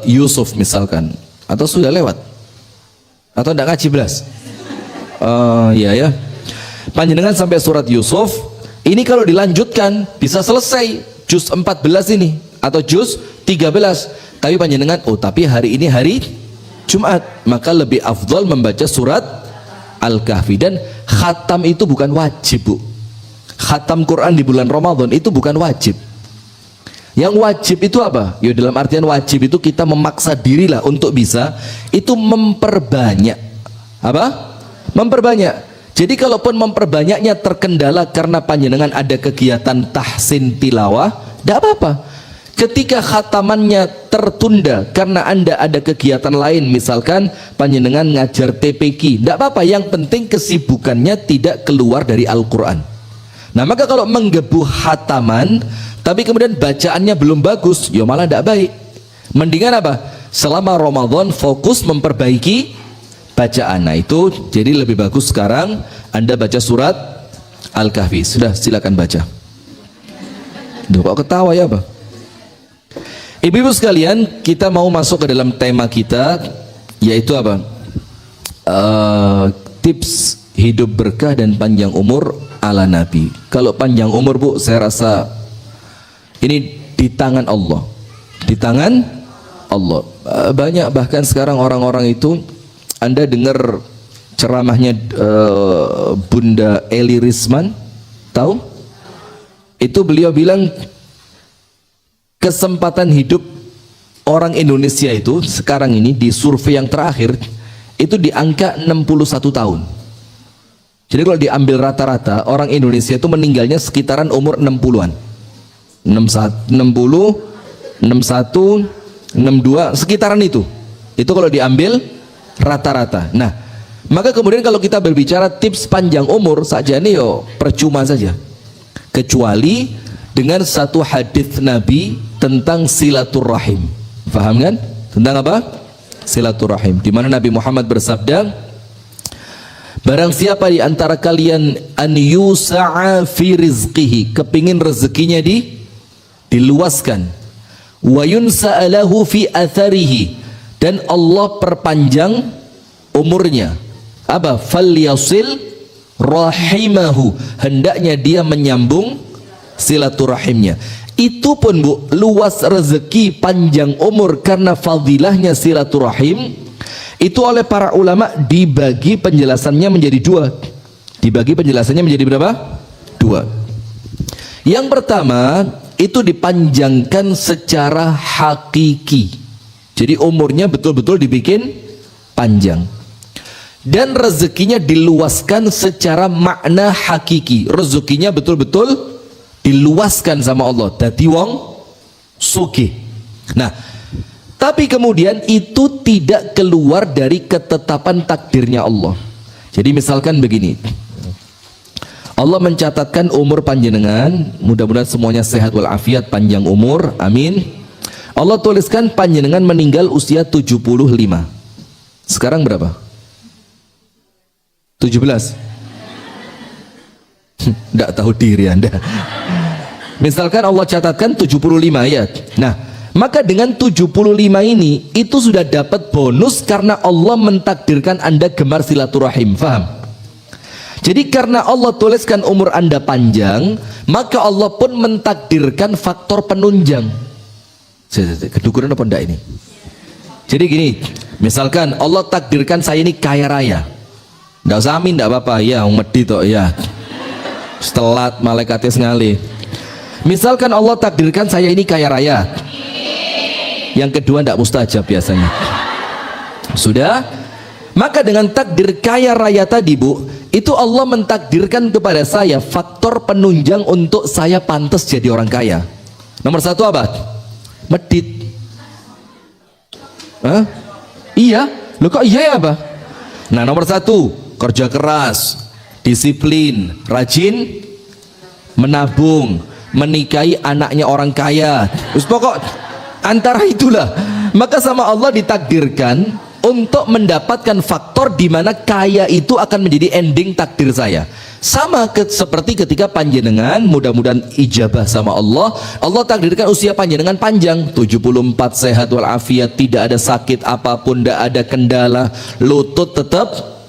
Yusuf misalkan, atau sudah lewat, atau tidak ngaji belas? Iya ya, panjenengan sampai surat Yusuf. Ini kalau dilanjutkan bisa selesai juz 14 ini atau juz 13. Tapi panjenengan, oh tapi hari ini hari Jumat, maka lebih afdol membaca surat Al-Kahfi. Dan khatam itu bukan wajib, Bu. Khatam Quran di bulan Ramadan itu bukan wajib. Yang wajib itu apa? Ya dalam artian wajib itu kita memaksa dirilah untuk bisa itu memperbanyak. Apa? Memperbanyak. Jadi kalaupun memperbanyaknya terkendala karena panjenengan ada kegiatan tahsin tilawah, tidak apa-apa. Ketika khatamannya tertunda karena Anda ada kegiatan lain, misalkan panjenengan ngajar TPQ, tidak apa-apa. Yang penting kesibukannya tidak keluar dari Al-Quran. Nah maka kalau menggebu khataman tapi kemudian bacaannya belum bagus, ya malah tidak baik. Mendingan apa? Selama Ramadan fokus memperbaiki bacaan. Nah itu jadi lebih bagus sekarang Anda baca surat Al-Kahfi. Sudah, silakan baca. Duh, kok ketawa ya, Pak? Ibu-ibu sekalian, kita mau masuk ke dalam tema kita, yaitu apa? Tips hidup berkah dan panjang umur ala Nabi. Kalau panjang umur, Bu, saya rasa ini di tangan Allah. Di tangan Allah. Banyak bahkan sekarang orang-orang itu, Anda dengar ceramahnya Bunda Eli Risman, tahu? Itu beliau bilang kesempatan hidup orang Indonesia itu sekarang ini di survei yang terakhir itu di angka 61 tahun. Jadi kalau diambil rata-rata orang Indonesia itu meninggalnya sekitaran umur 60-an. 60, 61, 62, sekitaran itu. Itu kalau diambil rata-rata. Nah, maka kemudian kalau kita berbicara tips panjang umur saja nih, yo percuma saja. Kecuali dengan satu hadis Nabi tentang silaturahim. Paham kan? Tentang apa? Silaturahim. Di mana Nabi Muhammad bersabda, barang siapa di antara kalian an yusa'a fi rizqihi, kepingin rezekinya diluaskan, wa yunsa'alahu fi atharihi, dan Allah perpanjang umurnya, apa? Falyasil rahimahu, hendaknya dia menyambung silaturahimnya. Itu pun, Bu, luas rezeki, panjang umur karena fadilahnya silaturahim itu oleh para ulama dibagi penjelasannya menjadi dua. Dibagi penjelasannya menjadi berapa? Dua. Yang pertama itu dipanjangkan secara hakiki, jadi umurnya betul-betul dibikin panjang, dan rezekinya diluaskan secara makna hakiki, rezekinya betul-betul diluaskan sama Allah, dadi wong sugih. Nah, tapi kemudian itu tidak keluar dari ketetapan takdirnya Allah. Jadi misalkan begini, Allah mencatatkan umur panjenengan, mudah-mudahan semuanya sehat walafiat, panjang umur, amin. Allah tuliskan panjenengan meninggal usia 75. Sekarang berapa? 17. Tidak tahu diri Anda. Misalkan Allah catatkan 75 ya. Nah, maka dengan 75 ini itu sudah dapat bonus karena Allah mentakdirkan Anda gemar silaturahim. Faham? Jadi karena Allah tuliskan umur Anda panjang, maka Allah pun mentakdirkan faktor penunjang. Kedukuran apa enggak ini? Jadi gini, misalkan Allah takdirkan saya ini kaya raya. Enggak usah amin, enggak apa-apa. Ya, medhi tok ya. Setelat malaikatnya sengali. Misalkan Allah takdirkan saya ini kaya raya. Yang kedua enggak mustajab biasanya. Sudah? Maka dengan takdir kaya raya tadi, Bu, itu Allah mentakdirkan kepada saya faktor penunjang untuk saya pantas jadi orang kaya. Nomor satu apa? Medit. Hah? Iya? Loh kok iya ya, apa? Nah, nomor satu, kerja keras, disiplin, rajin menabung, menikahi anaknya orang kaya. Terus pokok antara itulah. Maka sama Allah ditakdirkan untuk mendapatkan faktor di mana kaya itu akan menjadi ending takdir saya. Sama seperti ketika panjenengan mudah-mudahan ijabah sama Allah, Allah takdirkan usia panjenengan panjang, 74 sehat walafiat, tidak ada sakit apapun, tidak ada kendala, lutut tetap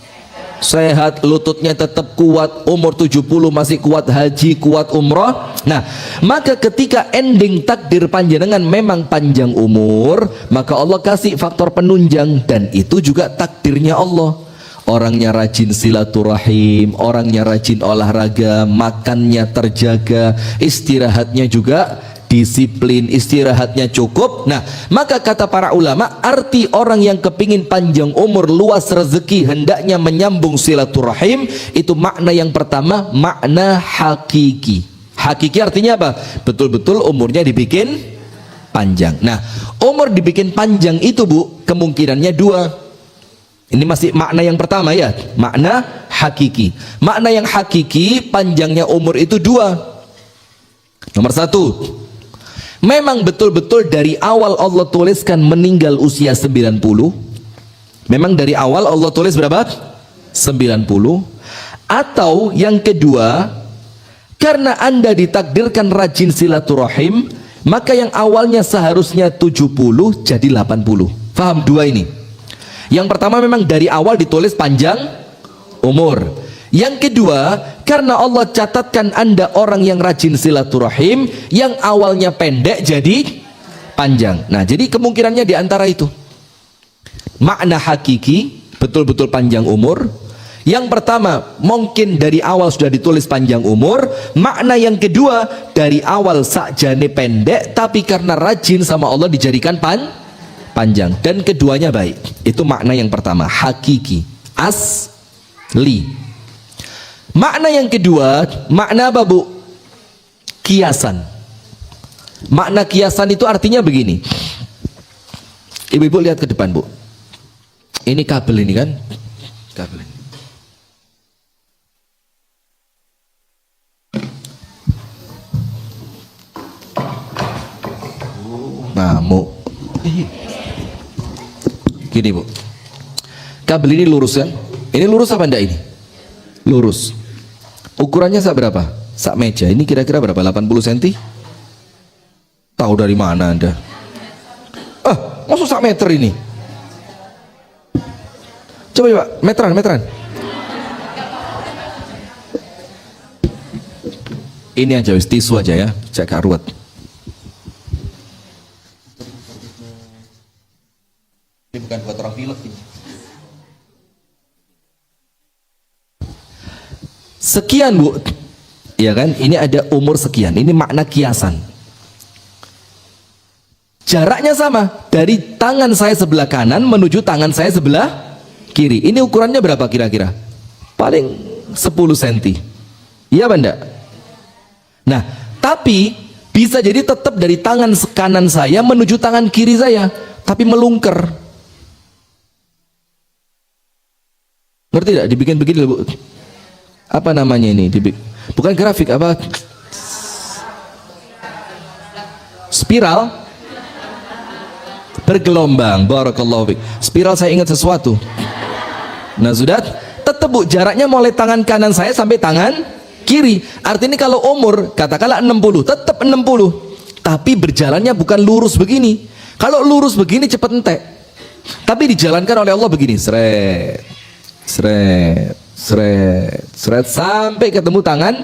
sehat, lututnya tetap kuat, umur 70 masih kuat haji, kuat umroh. Nah, maka ketika ending takdir panjenengan memang panjang umur, maka Allah kasih faktor penunjang, dan itu juga takdirnya Allah. Orangnya rajin silaturahim, orangnya rajin olahraga, makannya terjaga, istirahatnya juga disiplin, istirahatnya cukup. Nah, maka kata para ulama, arti orang yang kepingin panjang umur, luas rezeki, hendaknya menyambung silaturahim, itu makna yang pertama, makna hakiki. Hakiki artinya apa? Betul-betul umurnya dibikin panjang. Nah, umur dibikin panjang itu Bu, kemungkinannya dua. Ini masih makna yang pertama ya, makna hakiki. Makna yang hakiki panjangnya umur itu dua. Nomor satu, memang betul-betul dari awal Allah tuliskan meninggal usia 90. Memang dari awal Allah tulis berapa? 90. Atau yang kedua, karena Anda ditakdirkan rajin silaturahim, maka yang awalnya seharusnya 70 jadi 80. Faham dua ini? Yang pertama memang dari awal ditulis panjang umur. Yang kedua, karena Allah catatkan Anda orang yang rajin silaturahim, yang awalnya pendek jadi panjang. Nah, jadi kemungkinannya di antara itu. Makna hakiki, betul-betul panjang umur. Yang pertama, mungkin dari awal sudah ditulis panjang umur. Makna yang kedua, dari awal sakjane pendek, tapi karena rajin sama Allah dijadikan panjang. Dan keduanya baik. Itu makna yang pertama, hakiki, asli. Makna yang kedua, makna apa Bu? Kiasan. Makna kiasan itu artinya begini. Ibu-ibu lihat ke depan Bu. Ini kabel ini kan? Kabel ini. Ngamuk. Gini Bu. Kabel ini lurus kan? Ini lurus apa enggak ini? Lurus. Ukurannya sak berapa? Sak meja. Ini kira-kira berapa? 80 cm? Tahu dari mana Anda? Maksud sak meter ini? Coba meteran. Ini aja wis, tisu aja ya, cek karuat. Ini bukan buat orang pilek ini. Sekian Bu, ya kan? Ini ada umur sekian. Ini makna kiasan. Jaraknya sama, dari tangan saya sebelah kanan menuju tangan saya sebelah kiri. Ini ukurannya berapa kira-kira? Paling 10 cm. Iya Banda? Nah, tapi bisa jadi tetap dari tangan kanan saya menuju tangan kiri saya, tapi melungker. Ngerti tidak? Dibikin begini Bu. Apa namanya ini? Bukan grafik, apa? Spiral bergelombang. Barakallahu fiik. Spiral, saya ingat sesuatu. Nah, sudah tetap Bu, jaraknya mulai tangan kanan saya sampai tangan kiri. Artinya kalau umur katakanlah 60, tetap 60. Tapi berjalannya bukan lurus begini. Kalau lurus begini cepat entek. Tapi dijalankan oleh Allah begini, seret sampai ketemu tangan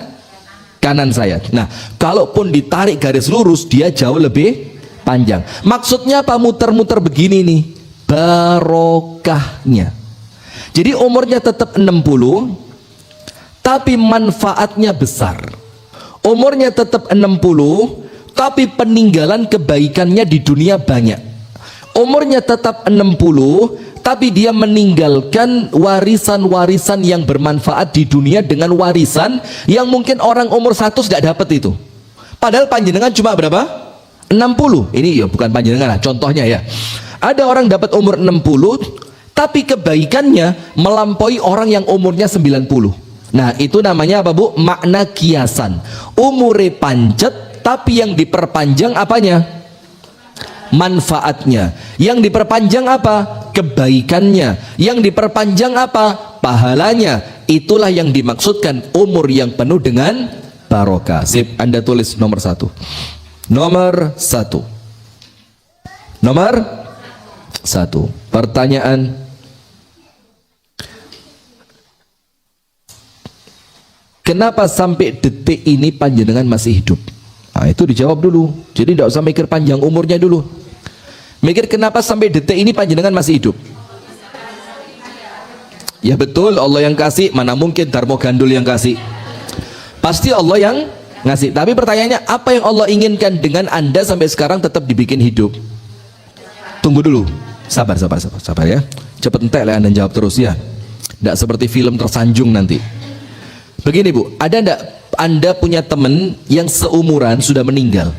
kanan saya. Nah, kalaupun ditarik garis lurus, dia jauh lebih panjang. Maksudnya apa muter-muter begini nih? Barokahnya. Jadi umurnya tetap 60, tapi manfaatnya besar. Umurnya tetap 60, tapi peninggalan kebaikannya di dunia banyak. Umurnya tetap 60, tapi dia meninggalkan warisan-warisan yang bermanfaat di dunia dengan warisan yang mungkin orang umur 100 tidak dapat itu. Padahal panjenengan cuma berapa? 60. Ini ya bukan panjenengan lah, contohnya ya. Ada orang dapat umur 60, tapi kebaikannya melampaui orang yang umurnya 90. Nah, itu namanya apa Bu? Makna kiasan. Umure pancet, tapi yang diperpanjang apanya? Manfaatnya. Yang diperpanjang apa? kebaikannya, yang diperpanjang apa? Pahalanya. Itulah yang dimaksudkan umur yang penuh dengan barokah. Sip, Anda tulis nomor 1. Nomor 1. Nomor 1. Pertanyaan, kenapa sampai detik ini panjenengan masih hidup? Nah, itu dijawab dulu. Jadi tidak usah mikir panjang umurnya dulu. Mikir kenapa sampai detik ini panjenengan masih hidup. Ya betul, Allah yang kasih. Mana mungkin Darmo Gandul yang kasih? Pasti Allah yang ngasih. Tapi pertanyaannya, apa yang Allah inginkan dengan Anda sampai sekarang tetap dibikin hidup? Tunggu dulu. Sabar ya. Cepet entek lah Anda jawab terus ya. Tidak seperti film tersanjung nanti. Begini Bu, ada enggak Anda punya teman yang seumuran sudah meninggal?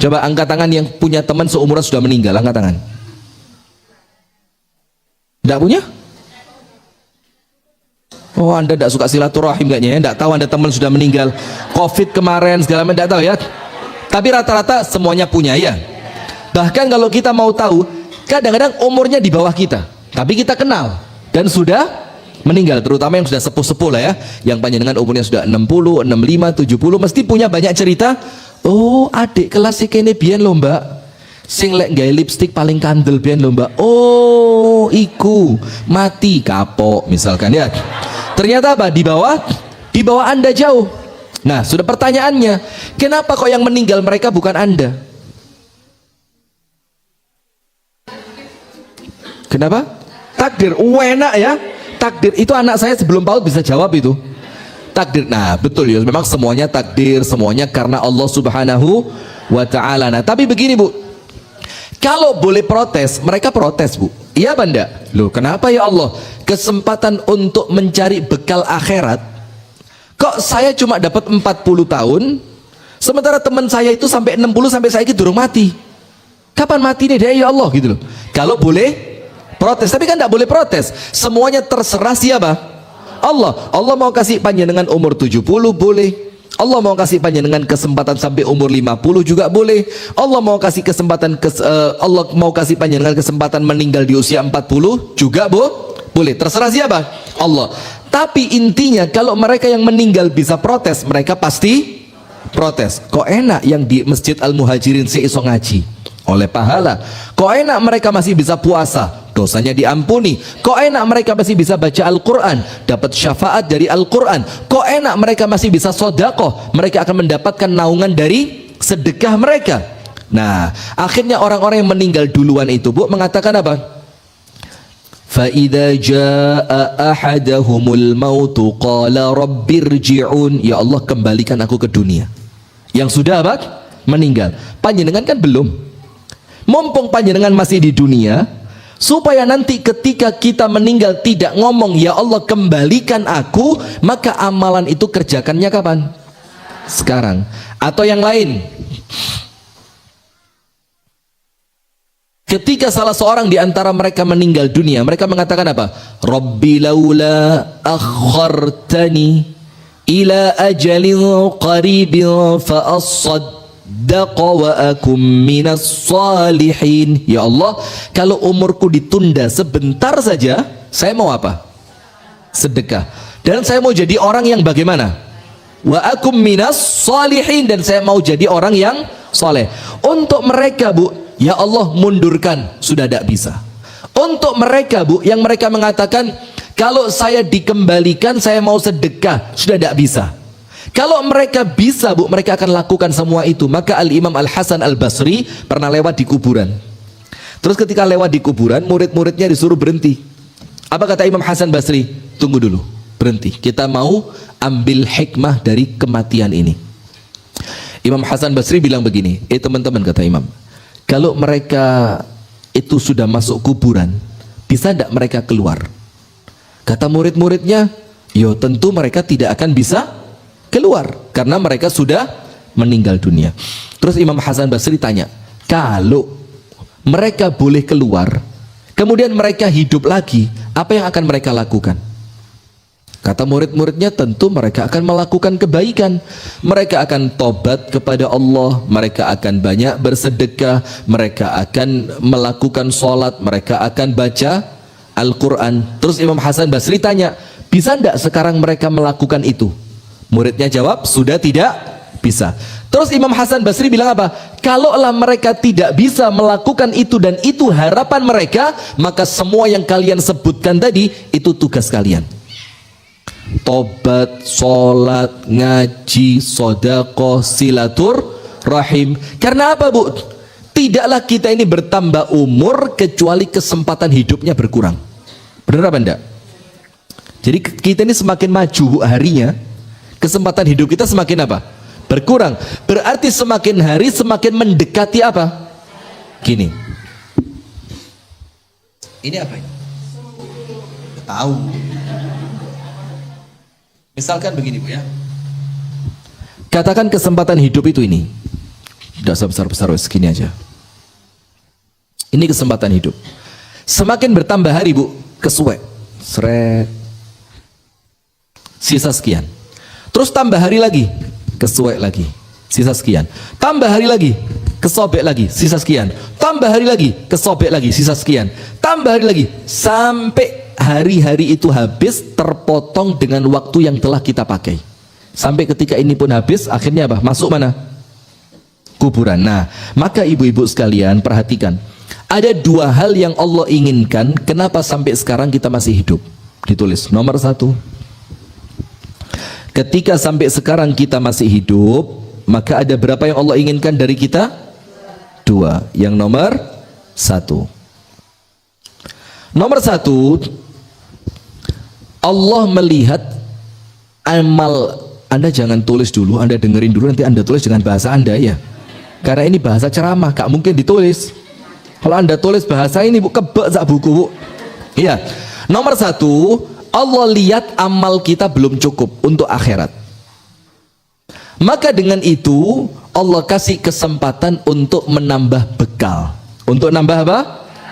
Coba angkat tangan yang punya teman seumuran sudah meninggal, angkat tangan. Enggak punya? Oh, Anda enggak suka silaturahim kayaknya ya, enggak tahu Anda teman sudah meninggal. Covid kemarin segala macam enggak tahu ya. Tapi rata-rata semuanya punya ya. Bahkan kalau kita mau tahu, kadang-kadang umurnya di bawah kita, tapi kita kenal dan sudah meninggal, terutama yang sudah sepuh-sepuh lah ya, yang panjenengan umurnya sudah 60, 65, 70, mesti punya banyak cerita. Oh, adik kelas si kene biyen lho mbak, sing lek gawe lipstik paling kandel biyen lho mbak. Oh, iku mati kapok misalkan ya. Ternyata apa? Di bawah Anda jauh. Nah, sudah pertanyaannya, kenapa kok yang meninggal mereka bukan Anda? Kenapa? Takdir. Enak ya. Takdir itu anak saya sebelum PAUD bisa jawab itu. Takdir. Nah, betul ya. Memang semuanya takdir, semuanya karena Allah Subhanahu wa taala. Nah, tapi begini, Bu. Kalau boleh protes, mereka protes, Bu. Iya, Banda. Loh, kenapa ya Allah? Kesempatan untuk mencari bekal akhirat. Kok saya cuma dapat 40 tahun, sementara teman saya itu sampai 60 sampai saya durung mati. Kapan mati nih dia ya Allah gitu loh. Kalau boleh protes, tapi kan tidak boleh protes. Semuanya terserah siapa? Allah. Allah mau kasih panjenengan umur 70 boleh. Allah mau kasih panjenengan kesempatan sampai umur 50 juga boleh. Allah mau kasih kesempatan Allah mau kasih panjenengan kesempatan meninggal di usia 40 juga boleh. Terserah siapa? Allah. Tapi intinya kalau mereka yang meninggal bisa protes, mereka pasti protes. Kok enak yang di Masjid Al-Muhajirin seiso ngaji oleh pahala? Kok enak mereka masih bisa puasa, dosanya diampuni? Kok enak mereka masih bisa baca Al-Quran, dapat syafaat dari Al-Quran? Kok enak mereka masih bisa sodakoh, mereka akan mendapatkan naungan dari sedekah mereka? Nah, akhirnya orang-orang yang meninggal duluan itu, Bu, mengatakan apa? فَإِذَا جَاءَ أَحَدَهُمُ الْمَوْتُ قَالَ رَبِّ ارْجِعُونِ. Ya Allah, kembalikan aku ke dunia. Yang sudah apa? Meninggal. Panjenengan kan belum. Mumpung panjenengan masih di dunia, supaya nanti ketika kita meninggal tidak ngomong ya Allah kembalikan aku, maka amalan itu kerjakannya kapan? Sekarang. Atau yang lain, ketika salah seorang di antara mereka meninggal dunia, mereka mengatakan apa? Rabbi laula akhartani ila ajalin qaribin fa as-saddaqa wa akum minas salihin. Ya Allah, kalau umurku ditunda sebentar saja, saya mau apa? Sedekah. Dan saya mau jadi orang yang bagaimana? Wa akum minas salihin, dan saya mau jadi orang yang soleh. Untuk mereka, Bu, ya Allah mundurkan, sudah tidak bisa. Untuk mereka, Bu, yang mereka mengatakan kalau saya dikembalikan saya mau sedekah, sudah tidak bisa. Kalau mereka bisa, Bu, mereka akan lakukan semua itu. Maka Al-Imam Al-Hasan Al-Basri pernah lewat di kuburan. Terus ketika lewat di kuburan, murid-muridnya disuruh berhenti. Apa kata Imam Hasan Basri? Tunggu dulu, berhenti, kita mau ambil hikmah dari kematian ini. Imam Hasan Basri bilang begini, teman-teman, kata Imam, kalau mereka itu sudah masuk kuburan, bisa tidak mereka keluar? Kata murid-muridnya, yo tentu mereka tidak akan bisa keluar, karena mereka sudah meninggal dunia. Terus Imam Hasan Basri tanya, kalau mereka boleh keluar, kemudian mereka hidup lagi, apa yang akan mereka lakukan? Kata murid-muridnya, tentu mereka akan melakukan kebaikan, mereka akan tobat kepada Allah, mereka akan banyak bersedekah, mereka akan melakukan sholat, mereka akan baca Al-Quran. Terus Imam Hasan Basri tanya, bisa tidak sekarang mereka melakukan itu? Muridnya jawab, sudah tidak bisa. Terus Imam Hasan Basri bilang apa? Kalaulah mereka tidak bisa melakukan itu dan itu harapan mereka, maka semua yang kalian sebutkan tadi itu tugas kalian. Tobat, sholat, ngaji, sodaqoh, silatur rahim. Karena apa, Bu? Tidaklah kita ini bertambah umur kecuali kesempatan hidupnya berkurang. Benar apa enggak? Jadi kita ini semakin maju, Bu, harinya, kesempatan hidup kita semakin apa? Berkurang. Berarti semakin hari semakin mendekati apa? Gini. Ini apa ini? Tahu. Misalkan begini, Bu, ya. Katakan kesempatan hidup itu ini. Tidak sebesar-besar, segini aja. Ini kesempatan hidup. Semakin bertambah hari, Bu, kesuwek. Seret. Sisa sekian. Terus tambah hari lagi, kesuwek lagi. Sisa sekian. Tambah hari lagi, kesobek lagi, sisa sekian. Tambah hari lagi, kesobek lagi, sisa sekian. Tambah hari lagi, sampai hari-hari itu habis, terpotong dengan waktu yang telah kita pakai. Sampai ketika ini pun habis, akhirnya apa? Masuk mana? Kuburan. Nah, maka ibu-ibu sekalian perhatikan, ada dua hal yang Allah inginkan. Kenapa sampai sekarang kita masih hidup? Ditulis. Nomor satu, ketika sampai sekarang kita masih hidup, maka ada berapa yang Allah inginkan dari kita? Dua. Yang nomor satu, Allah melihat amal Anda. Jangan tulis dulu, Anda dengerin dulu, nanti Anda tulis dengan bahasa Anda, ya. Karena ini bahasa ceramah, gak mungkin ditulis. Kalau Anda tulis bahasa ini, Bu, kebek sak buku, Bu. Iya. Nomor satu, Allah lihat amal kita belum cukup untuk akhirat. Maka dengan itu Allah kasih kesempatan untuk menambah bekal. Untuk nambah apa?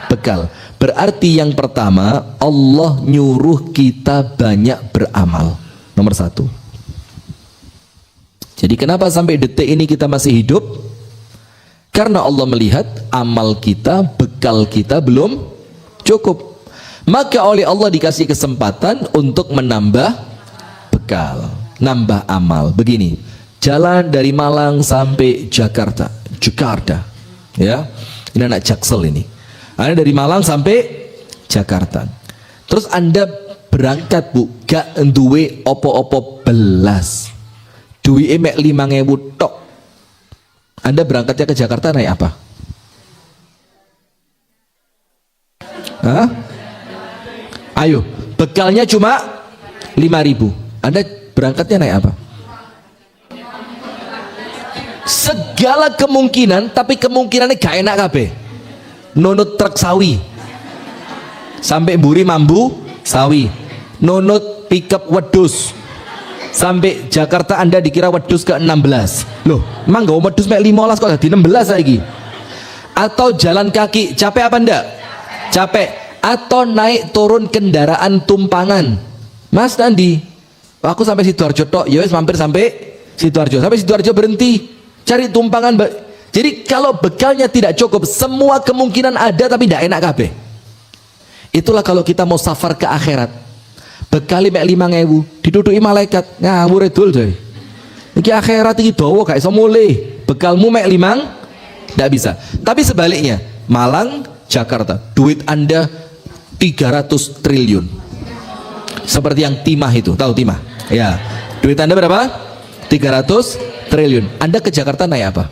Bekal. Berarti yang pertama, Allah nyuruh kita banyak beramal. Nomor satu. Jadi kenapa sampai detik ini kita masih hidup? Karena Allah melihat amal kita, bekal kita belum cukup. Maka oleh Allah dikasih kesempatan untuk menambah bekal, nambah amal. Begini, jalan dari Malang sampai Jakarta, ya. Ini anak Jaksel ini. Anda dari Malang sampai Jakarta. Terus Anda berangkat, Bu, gak duwe opo-opo belas. Duwe mek 5.000 tok. Anda berangkatnya ke Jakarta naik apa? Hah? Ayo, bekalnya cuma 5.000. Anda berangkatnya naik apa? Segala kemungkinan, tapi kemungkinannya gak enak kabeh. Nunut truk sawi sampai Mburi Mambu sawi, nunut pickup wedus sampai Jakarta. Anda dikira wedus ke 16. Loh, emang gak wedus mek 15 kok jadi 16 lagi? Atau jalan kaki, capek apa enggak? Capek. Atau naik turun kendaraan tumpangan. Mas Nandi, aku sampai Sidoarjo tok, ya wis mampir sampai Sidoarjo. Sampai Sidoarjo berhenti, cari tumpangan. Jadi kalau bekalnya tidak cukup, semua kemungkinan ada tapi tidak enak kabeh. Itulah kalau kita mau safar ke akhirat. Bekali mek 5.000, diduduki malaikat, ngawur edul coy. Iki akhirat iki dawa gak iso mulih. Bekalmu mek 5 tidak bisa. Tapi sebaliknya, Malang, Jakarta, duit Anda 300 triliun. Seperti yang timah itu, tahu timah? Ya. Duit Anda berapa? 300 triliun. Anda ke Jakarta naik apa?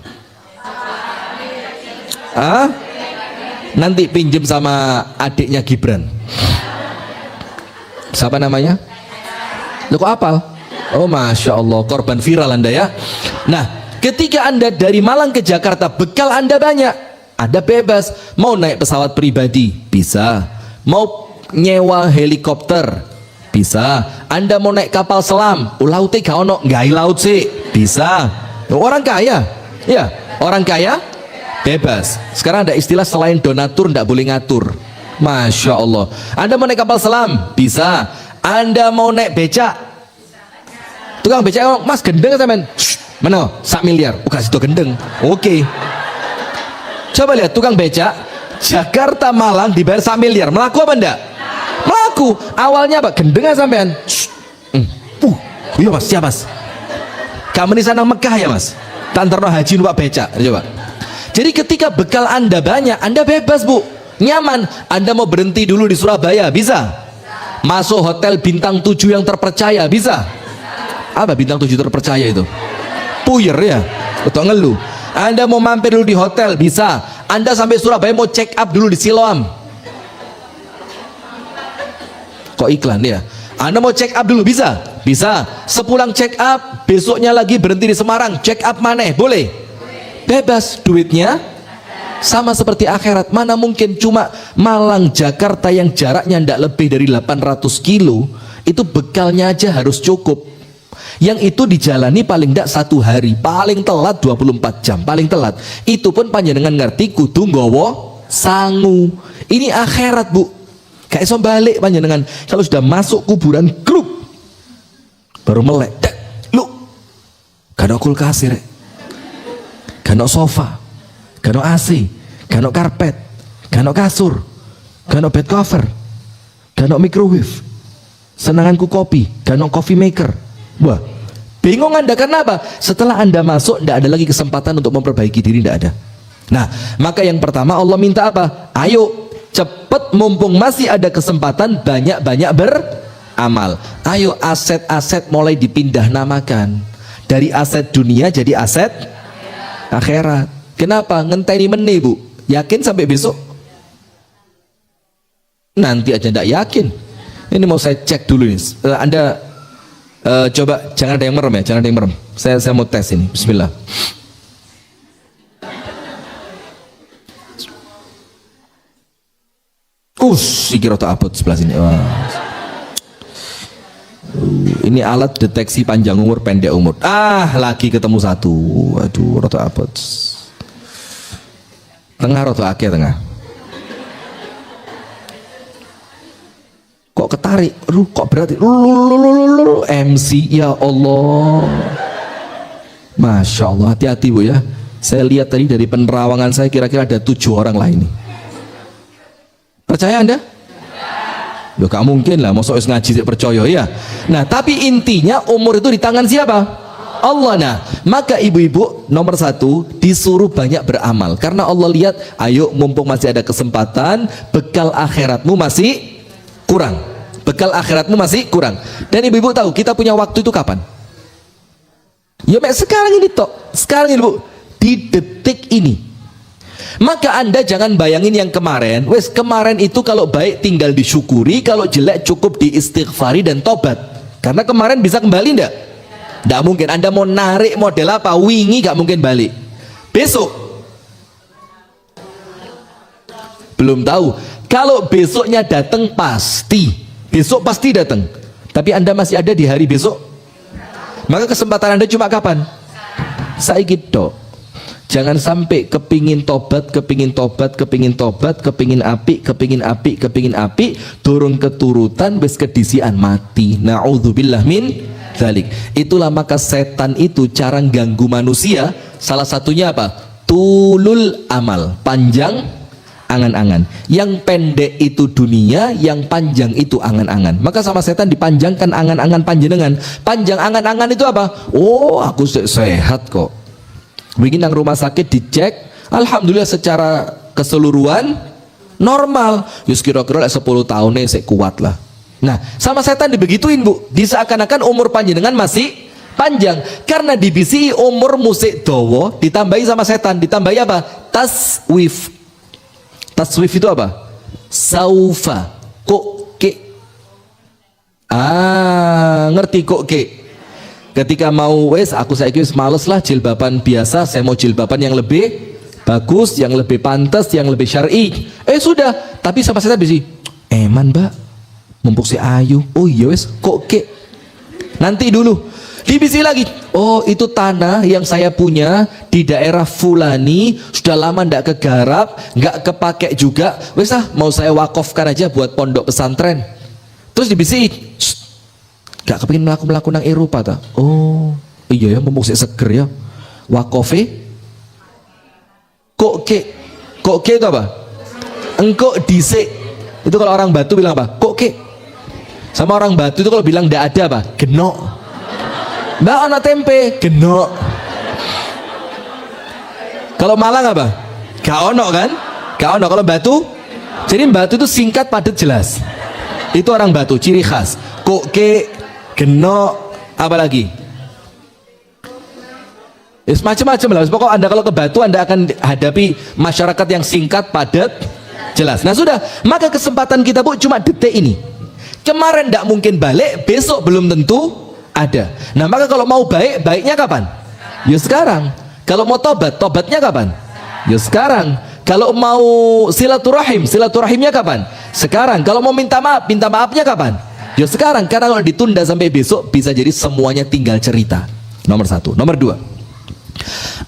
Ah? Nanti pinjem sama adiknya Gibran. Siapa namanya? Lu kok apal? Oh, Masya Allah, korban viral Anda ya. Nah, ketika Anda dari Malang ke Jakarta, bekal Anda banyak. Anda bebas, mau naik pesawat pribadi, bisa. Mau nyewa helikopter, bisa. Anda mau naik kapal selam, lautnya gak ono, gak laut sih, bisa. Orang kaya, ya, orang kaya bebas. Sekarang ada istilah selain donatur ndak boleh ngatur. Masya Allah. Anda mau naik kapal selam, bisa. Anda mau naik becak, tukang becak ngomong, mas gendeng sampean, mana 1 miliar, kasih itu gendeng, oke. Coba lihat tukang becak Jakarta Malang dibayar 1 miliar, melaku apa enggak? Melaku. Awalnya apa? Gendeng sampean. Iya mas, siap mas. Kamu di sana Mekah ya mas? Tantarno haji numpak becak. Coba. Jadi ketika bekal Anda banyak, Anda bebas bu, nyaman. Anda mau berhenti dulu di Surabaya, bisa. Masuk hotel bintang 7 yang terpercaya, bisa. Apa bintang 7 terpercaya itu? Puyer ya, betul ngeluh. Anda mau mampir dulu di hotel, bisa. Anda sampai Surabaya mau check up dulu di Siloam. Kok iklan ya? Anda mau check up dulu, bisa? Bisa. Sepulang check up, besoknya lagi berhenti di Semarang, check up maneh, boleh? Bebas. Duitnya sama seperti akhirat. Mana mungkin cuma Malang Jakarta yang jaraknya tidak lebih dari 800 kilo, itu bekalnya aja harus cukup. Yang itu dijalani paling tidak 1 hari, paling telat 24 jam, paling telat. Itu pun panjenengan ngerti kudu nggawa sangu. Ini akhirat bu, gak iso balik panjenengan. Kalau sudah masuk kuburan grup baru melek, lu gak ada kulkas rek, gak ada sofa, gak ada AC, gak ada karpet, gak ada kasur, gak ada bed cover, gak ada microwave, senanganku kopi, gak ada coffee maker. Wah, bingung Anda karena apa? Setelah Anda masuk, tidak ada lagi kesempatan untuk memperbaiki diri, tidak ada. Nah, maka yang pertama Allah minta apa? Ayo, cepat mumpung masih ada kesempatan, banyak-banyak beramal. Ayo aset-aset mulai dipindah namakan. Dari aset dunia jadi aset akhirat. Kenapa? Ngenteni meneh bu. Yakin sampai besok? Nanti aja tidak yakin. Ini mau saya cek dulu nih. Anda coba jangan ada yang merem ya, jangan ada yang merem. Saya mau tes ini. Bismillah. Iki rada abot sebelah sini. Wah. Ini alat deteksi panjang umur pendek umur. Lagi ketemu satu. Aduh, rada abot. Tengah rada akeh tengah. Kok ketarik? Kok berat? MC ya Allah. Masya Allah, hati-hati bu ya. Saya lihat tadi dari penerawangan saya kira-kira ada 7 orang lah ini. Percaya Anda? Loh gak mungkin lah, masa ngaji percaya ya. Nah tapi intinya umur itu di tangan siapa? Allah. Nah maka ibu-ibu nomor 1 disuruh banyak beramal, karena Allah lihat, ayo mumpung masih ada kesempatan, bekal akhiratmu masih kurang, bekal akhiratmu masih kurang. Dan ibu-ibu tahu kita punya waktu itu kapan? Ya sekarang ini toh, sekarang ini bu, di detik ini. Maka Anda jangan bayangin yang kemarin. Wes kemarin itu kalau baik tinggal disyukuri, kalau jelek cukup diistighfari dan tobat. Karena kemarin bisa kembali ndak? Ndak mungkin. Anda mau narik model apa? Wingi gak mungkin balik. Besok belum tahu. Kalau besoknya datang pasti, besok pasti datang. Tapi Anda masih ada di hari besok. Maka kesempatan Anda cuma kapan? Saiki tok. Jangan sampai kepingin tobat, kepingin tobat, kepingin tobat, kepingin api, kepingin api, kepingin api, turun keturutan, wis kedisian mati. Na'udzubillah min dzalik. Itulah maka setan itu cara ganggu manusia. Salah satunya apa? Tulul amal, panjang angan-angan. Yang pendek itu dunia, yang panjang itu angan-angan. Maka sama setan dipanjangkan angan-angan panjenengan. Panjang angan-angan itu apa? Oh, aku sehat kok. Begini nang rumah sakit dicek, alhamdulillah secara keseluruhan normal. Yus kira-kira 10 tahunnya saya kuat lah. Nah, sama setan dibegituin bu, diseakan-akan umur panjenengan masih panjang, karena dibisi umur musik dowo, ditambahi sama setan, ditambahi apa? Taswif. Taswif itu apa? Saufa. Kok ke? Ngerti kok ke? Ketika mau wes aku saya wis males lah jilbaban biasa, saya mau jilbaban yang lebih bagus, yang lebih pantas, yang lebih syar'i. Sudah, tapi sama saya bisi. Eman mbak, mumpuk si ayu. Oh iya wes, kok ke? Nanti dulu. Dibisi lagi. Oh itu tanah yang saya punya di daerah Fulani, sudah lama ndak kegarap, nggak kepake juga. Wes mau saya wakofkan aja buat pondok pesantren. Terus dibisi, gak kepingin melaku nang Eropa ta? Oh iya ya, mumpung sik seger ya. Wakofe kok ke itu apa? Engkau disik. Itu kalau orang Batu bilang apa? Kok ke? Sama orang Batu itu kalau bilang ndak ada apa? Genok. Mbak ana tempe, genok. Kalau Malang apa? Gak ono kan? Gak ono. Kalau Batu, jadi Batu itu singkat padat jelas. Itu orang Batu, ciri khas. Kok ke, genok, apa lagi? Macam-macam lah. Pokoknya Anda kalau ke Batu Anda akan hadapi masyarakat yang singkat, padat, jelas. Nah sudah, maka kesempatan kita Bu cuma detik ini. Kemarin tidak mungkin balik, besok belum tentu ada. Nah maka kalau mau baik, baiknya kapan? Ya sekarang. Kalau mau tobat, tobatnya kapan? Ya sekarang. Kalau mau silaturahim, silaturahimnya kapan? Sekarang. Kalau mau minta maaf, minta maafnya kapan? Ya sekarang. Karena kalau ditunda sampai besok bisa jadi semuanya tinggal cerita. Nomor satu. Nomor dua,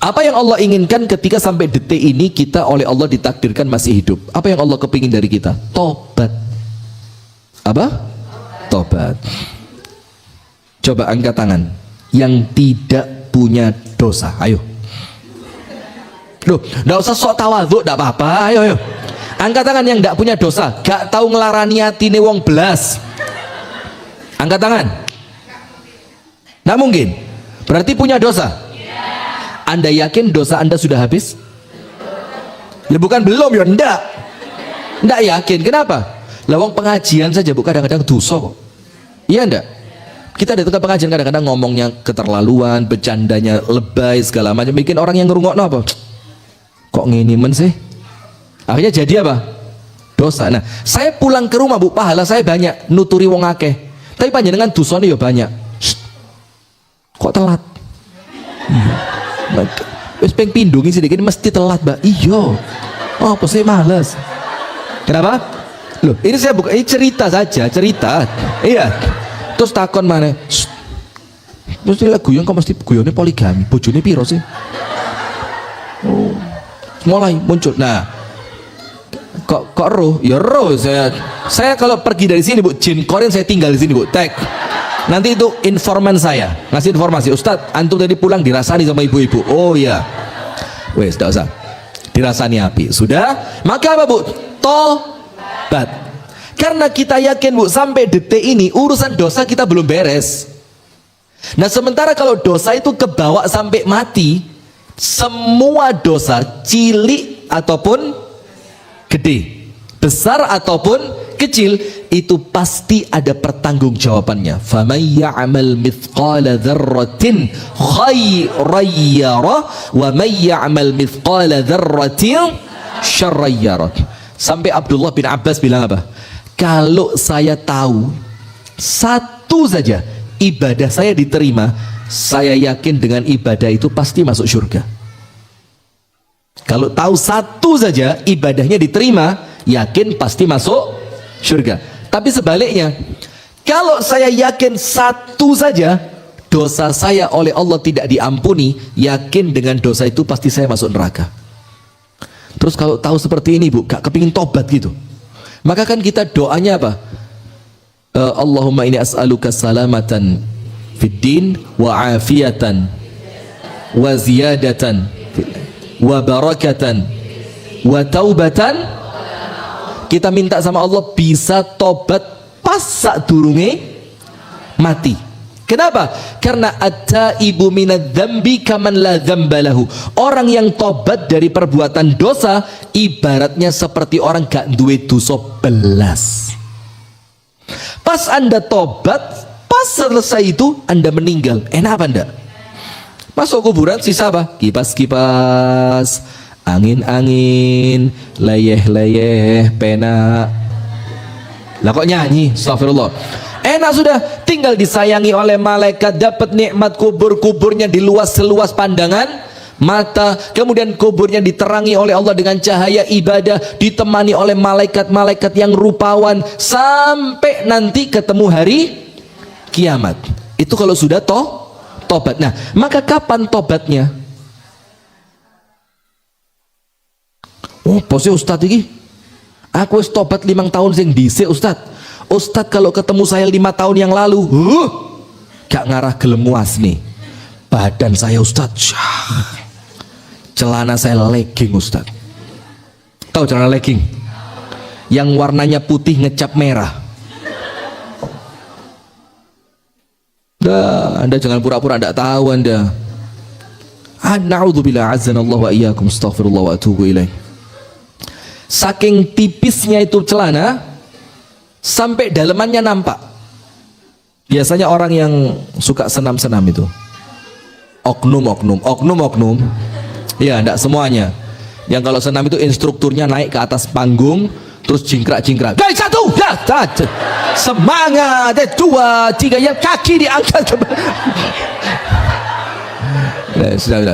apa yang Allah inginkan ketika sampai detik ini kita oleh Allah ditakdirkan masih hidup? Apa yang Allah kepingin dari kita? Tobat. Apa? Tobat. Coba angkat tangan yang tidak punya dosa. Ayo. Loh, nggak usah sok tawadhu, nggak apa-apa. Ayo, ayo. Angkat tangan yang nggak punya dosa, gak tahu ngelarani hatine wong belas. Angkat tangan. Nggak mungkin. Berarti punya dosa. Anda yakin dosa Anda sudah habis? Ya bukan belum ya, ndak yakin. Kenapa? Lawang pengajian saja Bu kadang-kadang dosa kok. Iya ndak? Kita datang ke pengajian kadang-kadang ngomongnya keterlaluan, bercandanya lebay segala macam, bikin orang yang ngerungokno apa? Kok ngini men sih? Akhirnya jadi apa? Dosa. Nah, saya pulang ke rumah Bu, pahala saya banyak, nuturi wong akeh. Tapi panjenengan dosane ya banyak. Shh. Kok telat? Wis peng pindungi sedikit mesti telat, Mbak. Iya. Oh, apa sih males? Kenapa? Loh, ini saya bukan, ini cerita saja, cerita. Iya. Terus takon mana? Mesti lah guyon, kok mesti guyonnya poligami. Bojone piro sih? Oh. Mulai muncul. Nah, kok roh? Ya roh saya kalau pergi dari sini Bu, jin korin saya tinggal di sini Bu. Tek. Nanti itu informan saya ngasih informasi, Ustadz antum tadi pulang dirasani sama ibu-ibu. Oh iya, wes tidak usah dirasani api. Sudah, maka apa Bu? Tobat. Karena kita yakin Bu, sampai detik ini urusan dosa kita belum beres. Nah sementara kalau dosa itu kebawa sampai mati, semua dosa cilik ataupun gede, besar ataupun kecil, itu pasti ada pertanggungjawabannya. Faman ya'mal mithqala dzarratin khairan yarah wa man ya'mal mithqala dzarratin syarran yarah. Sampai Abdullah bin Abbas bilang apa? Kalau saya tahu satu saja ibadah saya diterima, saya yakin dengan ibadah itu pasti masuk surga. Kalau tahu satu saja ibadahnya diterima, yakin pasti masuk surga. Tapi sebaliknya, kalau saya yakin satu saja dosa saya oleh Allah tidak diampuni, yakin dengan dosa itu pasti saya masuk neraka. Terus kalau tahu seperti ini Bu, gak kepingin tobat gitu, maka kan kita doanya apa? Allahumma inni as'aluka salamatan fid din wa afiyatan wa ziyadatan wa barakatan wa taubatan. Kita minta sama Allah bisa tobat pas sak durunge mati. Kenapa? Karena at-taibu minadz dzambi kaman la dzambalahu. Orang yang tobat dari perbuatan dosa ibaratnya seperti orang gak duwe dosa belas. Pas Anda tobat, pas selesai itu Anda meninggal, enak apa enggak? Masuk kuburan sisa apa? Kipas-kipas, angin-angin, leyeh-leyeh, pena. Lah kok nyanyi? Astagfirullah. Enak sudah, tinggal disayangi oleh malaikat, dapat nikmat kubur, kuburnya diluas seluas pandangan mata, kemudian kuburnya diterangi oleh Allah dengan cahaya ibadah, ditemani oleh malaikat-malaikat yang rupawan sampai nanti ketemu hari kiamat. Itu kalau sudah tobat. Nah, maka kapan tobatnya? Oh, posisi Ustadz ini aku wis tobat 5 tahun sing dhisik Ustadz. Ustadz kalau ketemu saya 5 tahun yang lalu, gak ngarah gelem muas nih. Badan saya Ustadz, celana saya legging Ustadz. Tahu celana legging? Yang warnanya putih ngecap merah. Anda jangan pura-pura tidak tahu Anda. Na'udzubillah azanallahu wa iyyakum, astaghfirullah wa atubu ilaih. Saking tipisnya itu celana sampai dalemannya nampak. Biasanya orang yang suka senam-senam itu oknum. Ya, enggak semuanya. Yang kalau senam itu instrukturnya naik ke atas panggung terus jingkrak. Guys, 1, ya, semangat, 2, 3, ya, kaki diangkat. Sudah.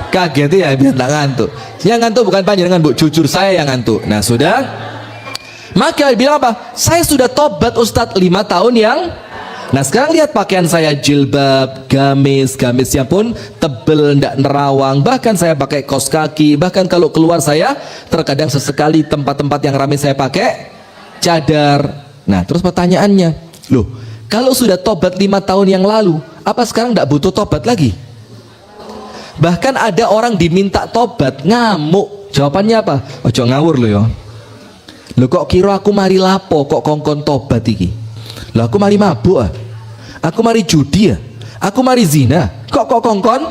Kaget ya, biar tak ngantuk. Yang ngantuk bukan panjenengan Bu, jujur saya yang ngantuk. Nah sudah. Maka bilang apa? Saya sudah tobat Ustadz 5 tahun yang. Nah sekarang lihat pakaian saya, jilbab, gamisnya pun tebel, ndak nerawang. Bahkan saya pakai kaos kaki. Bahkan kalau keluar saya terkadang sesekali tempat-tempat yang ramai saya pakai cadar. Nah terus pertanyaannya, loh kalau sudah tobat 5 tahun yang lalu, apa sekarang ndak butuh tobat lagi? Bahkan ada orang diminta tobat ngamuk. Jawabannya apa? Ojo ngawur lo ya. Lo kok kira aku mari lapo kok kongkon tobat iki? Lah aku mari mabuk ah. Aku mari judi ah. Aku mari zina. Kok kongkon?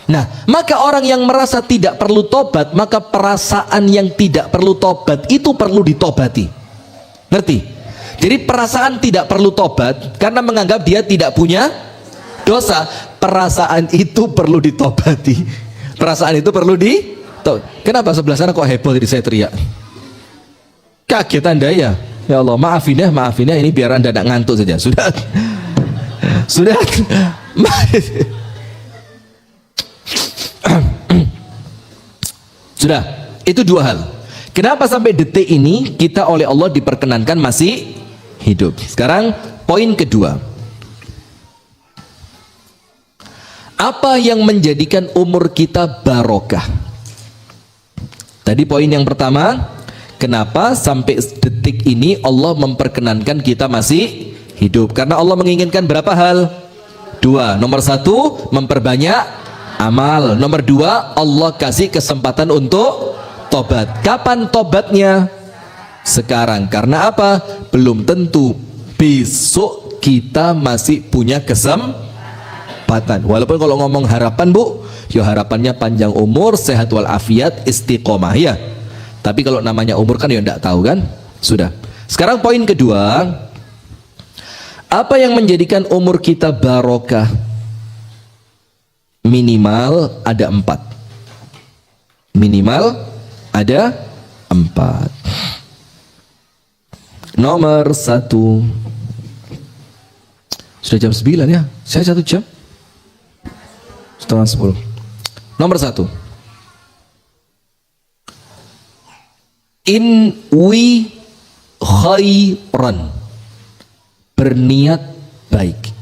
Nah, maka orang yang merasa tidak perlu tobat, maka perasaan yang tidak perlu tobat itu perlu ditobati. Ngerti? Jadi perasaan tidak perlu tobat karena menganggap dia tidak punya dosa. Perasaan itu perlu ditobati. Perasaan itu perlu Kenapa sebelah sana kok heboh jadi saya teriak? Kaget Anda ya? Ya Allah, maafin ya ini biar Anda tidak ngantuk saja. Sudah. Sudah. Itu 2 hal. Kenapa sampai detik ini kita oleh Allah diperkenankan masih hidup? Sekarang poin kedua. Apa yang menjadikan umur kita barokah? Tadi poin yang pertama, kenapa sampai detik ini Allah memperkenankan kita masih hidup? Karena Allah menginginkan berapa hal? 2. Nomor 1, memperbanyak amal. Nomor 2, Allah kasih kesempatan untuk tobat. Kapan tobatnya? Sekarang. Karena apa? Belum tentu besok kita masih punya kesempatan. Walaupun kalau ngomong harapan Bu, ya harapannya panjang umur, sehat walafiat, istiqomah ya. Tapi kalau namanya umur kan ya enggak tahu kan. Sudah. Sekarang poin kedua, apa yang menjadikan umur kita barokah? Minimal ada 4. Minimal ada 4. Nomor 1. Sudah jam 9 ya. Saya 1 jam. Setengah 10. Nomor 1. Inwi khairan. Berniat baik.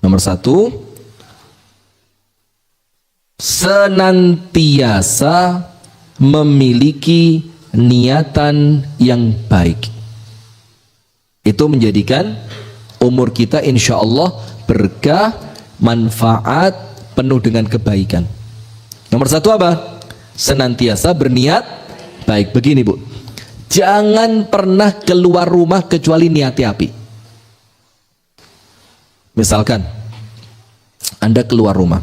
Nomor 1. Senantiasa memiliki niatan yang baik. Itu menjadikan umur kita insya Allah berkah, manfaat, penuh dengan kebaikan. Nomor 1 apa? Senantiasa berniat baik. Begini Bu, jangan pernah keluar rumah kecuali niati api. Misalkan Anda keluar rumah,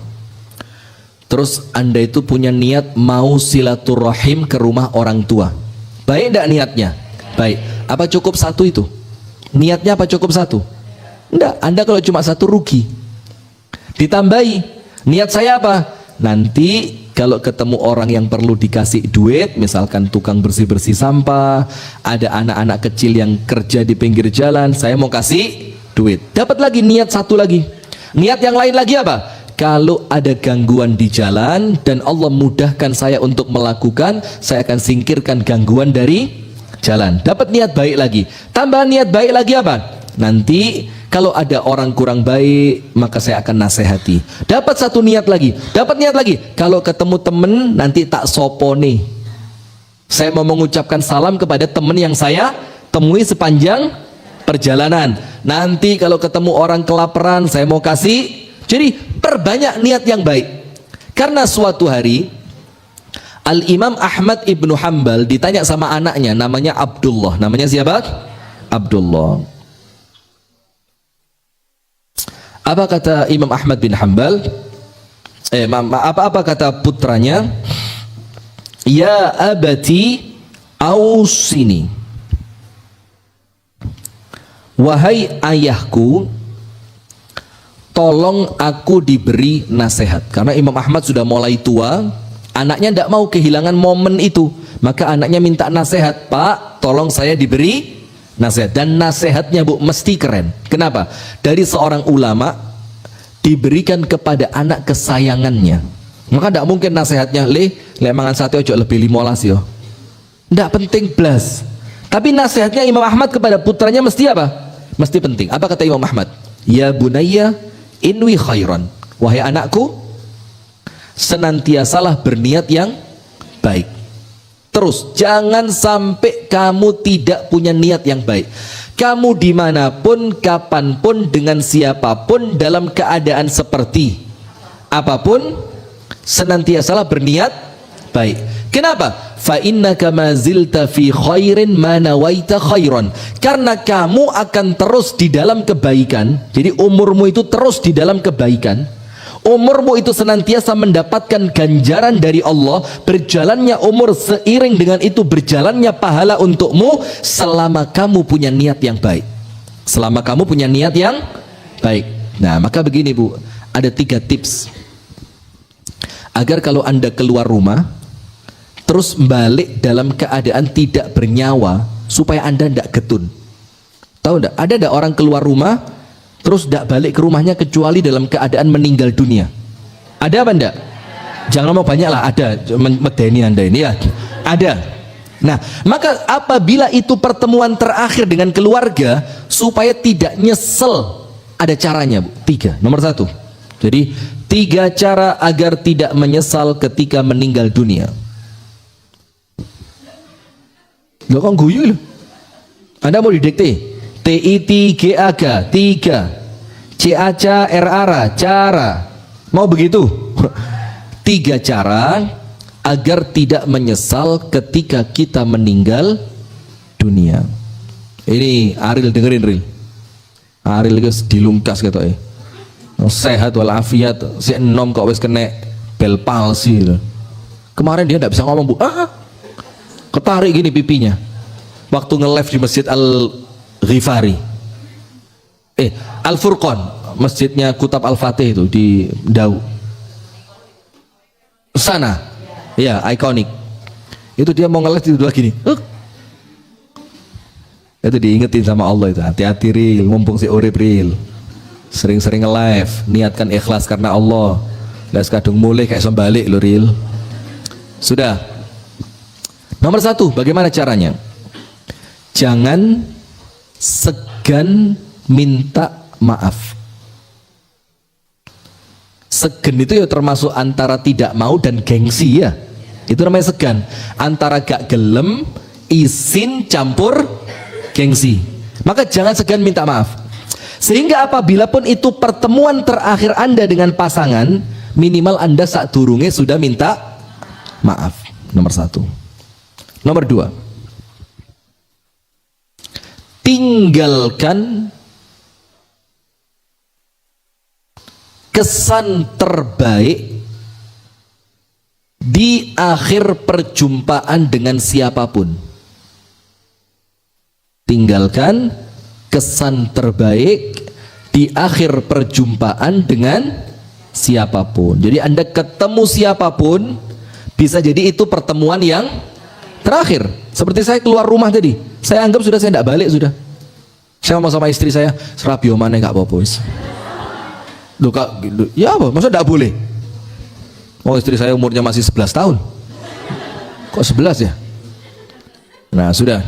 terus Anda itu punya niat mau silaturahim ke rumah orang tua. Baik enggak niatnya? Baik. Apa cukup 1 itu? Niatnya apa cukup 1? Enggak. Anda kalau cuma 1 rugi. Ditambahi, niat saya apa? Nanti kalau ketemu orang yang perlu dikasih duit, misalkan tukang bersih-bersih sampah, ada anak-anak kecil yang kerja di pinggir jalan, saya mau kasih duit. Dapat lagi niat 1 lagi. Niat yang lain lagi apa? Kalau ada gangguan di jalan dan Allah mudahkan saya untuk melakukan, saya akan singkirkan gangguan dari jalan. Dapat niat baik lagi. Tambah niat baik lagi apa? Nanti kalau ada orang kurang baik, maka saya akan nasihati. Dapat 1 niat lagi. Dapat niat lagi. Kalau ketemu temen, nanti tak sopone. Saya mau mengucapkan salam kepada teman yang saya temui sepanjang perjalanan. Nanti kalau ketemu orang kelaparan, saya mau kasih. Jadi perbanyak niat yang baik. Karena suatu hari Al-Imam Ahmad ibnu Hanbal ditanya sama anaknya, namanya Abdullah. Namanya siapa? Abdullah. Apa kata Imam Ahmad bin Hanbal? Apa kata putranya? Ya abati ausini, wahai ayahku, tolong aku diberi nasihat. Karena Imam Ahmad sudah mulai tua, anaknya tidak mau kehilangan momen itu, maka anaknya minta nasihat. Pak, tolong saya diberi nasihat. Dan nasihatnya bu mesti keren. Kenapa? Dari seorang ulama diberikan kepada anak kesayangannya. Maka tidak mungkin nasihatnya mangan sate ojo lebih 15 yo. Tidak penting blas. Tapi nasihatnya Imam Ahmad kepada putranya mesti apa? Mesti penting. Apa kata Imam Ahmad? Ya bunayya inwi khairan. Wahai anakku, senantiasalah berniat yang baik. Terus jangan sampai kamu tidak punya niat yang baik. Kamu dimanapun, kapanpun, dengan siapapun, dalam keadaan seperti apapun, senantiasalah berniat baik. Kenapa? Fa innaka ma zilta fi khairin ma nawaita khairan. Karena kamu akan terus di dalam kebaikan. Jadi umurmu itu terus di dalam kebaikan. Umurmu itu senantiasa mendapatkan ganjaran dari Allah. Berjalannya umur seiring dengan itu berjalannya pahala untukmu selama kamu punya niat yang baik. Selama kamu punya niat yang baik. Nah, maka begini bu, ada 3 tips agar kalau Anda keluar rumah terus balik dalam keadaan tidak bernyawa, supaya Anda tidak getun. Tahu enggak? Ada enggak orang keluar rumah terus tidak balik ke rumahnya kecuali dalam keadaan meninggal dunia? Ada apa enggak? Jangan mau banyak lah, ada. Medeni Anda ini ya. Ada. Nah, maka apabila itu pertemuan terakhir dengan keluarga, supaya tidak nyesel, ada caranya bu. 3. Nomor 1. Jadi 3 cara agar tidak menyesal ketika meninggal dunia. Loh kok guyu loh? Anda mau didikte? TITGAG 3, CACA RARA cara. Mau begitu? 3 cara agar tidak menyesal ketika kita meninggal dunia. Ini Aril dengerin Ril. Aril guys dilungkas gitu ya. Sehat walafiat, si enom kok wis kena bel palsi loh. Kemarin dia tidak bisa ngomong bu, ketarik gini pipinya waktu nge-live di Masjid Al-Ghifari, Al-Furqan, masjidnya Kutab Al-Fatih itu di Dau sana ya, ikonik itu. Dia mau nge-live itu lagi nih, itu diingetin sama Allah itu, hati-hati Ril, mumpung si urip Ril, sering-sering nge-live, niatkan ikhlas karena Allah. Gak sekadung mulai kayak sembalik lo Ril. Sudah. Nomor 1, bagaimana caranya? Jangan segan minta maaf. Segan itu ya termasuk antara tidak mau dan gengsi ya. Itu namanya segan. Antara gak gelem, izin campur gengsi. Maka jangan segan minta maaf. Sehingga apabila pun itu pertemuan terakhir Anda dengan pasangan, minimal Anda saat durunge sudah minta maaf. Nomor 1. Nomor 2, tinggalkan kesan terbaik di akhir perjumpaan dengan siapapun. Tinggalkan kesan terbaik di akhir perjumpaan dengan siapapun. Jadi Anda ketemu siapapun, bisa jadi itu pertemuan yang terakhir. Seperti saya keluar rumah tadi, saya anggap sudah, saya tidak balik sudah. Saya ngomong sama istri saya, serabio mana gak apa-apa. Loh kak, ya apa? Masa tidak boleh? Oh istri saya umurnya masih 11 tahun. Kok 11 ya? Nah sudah.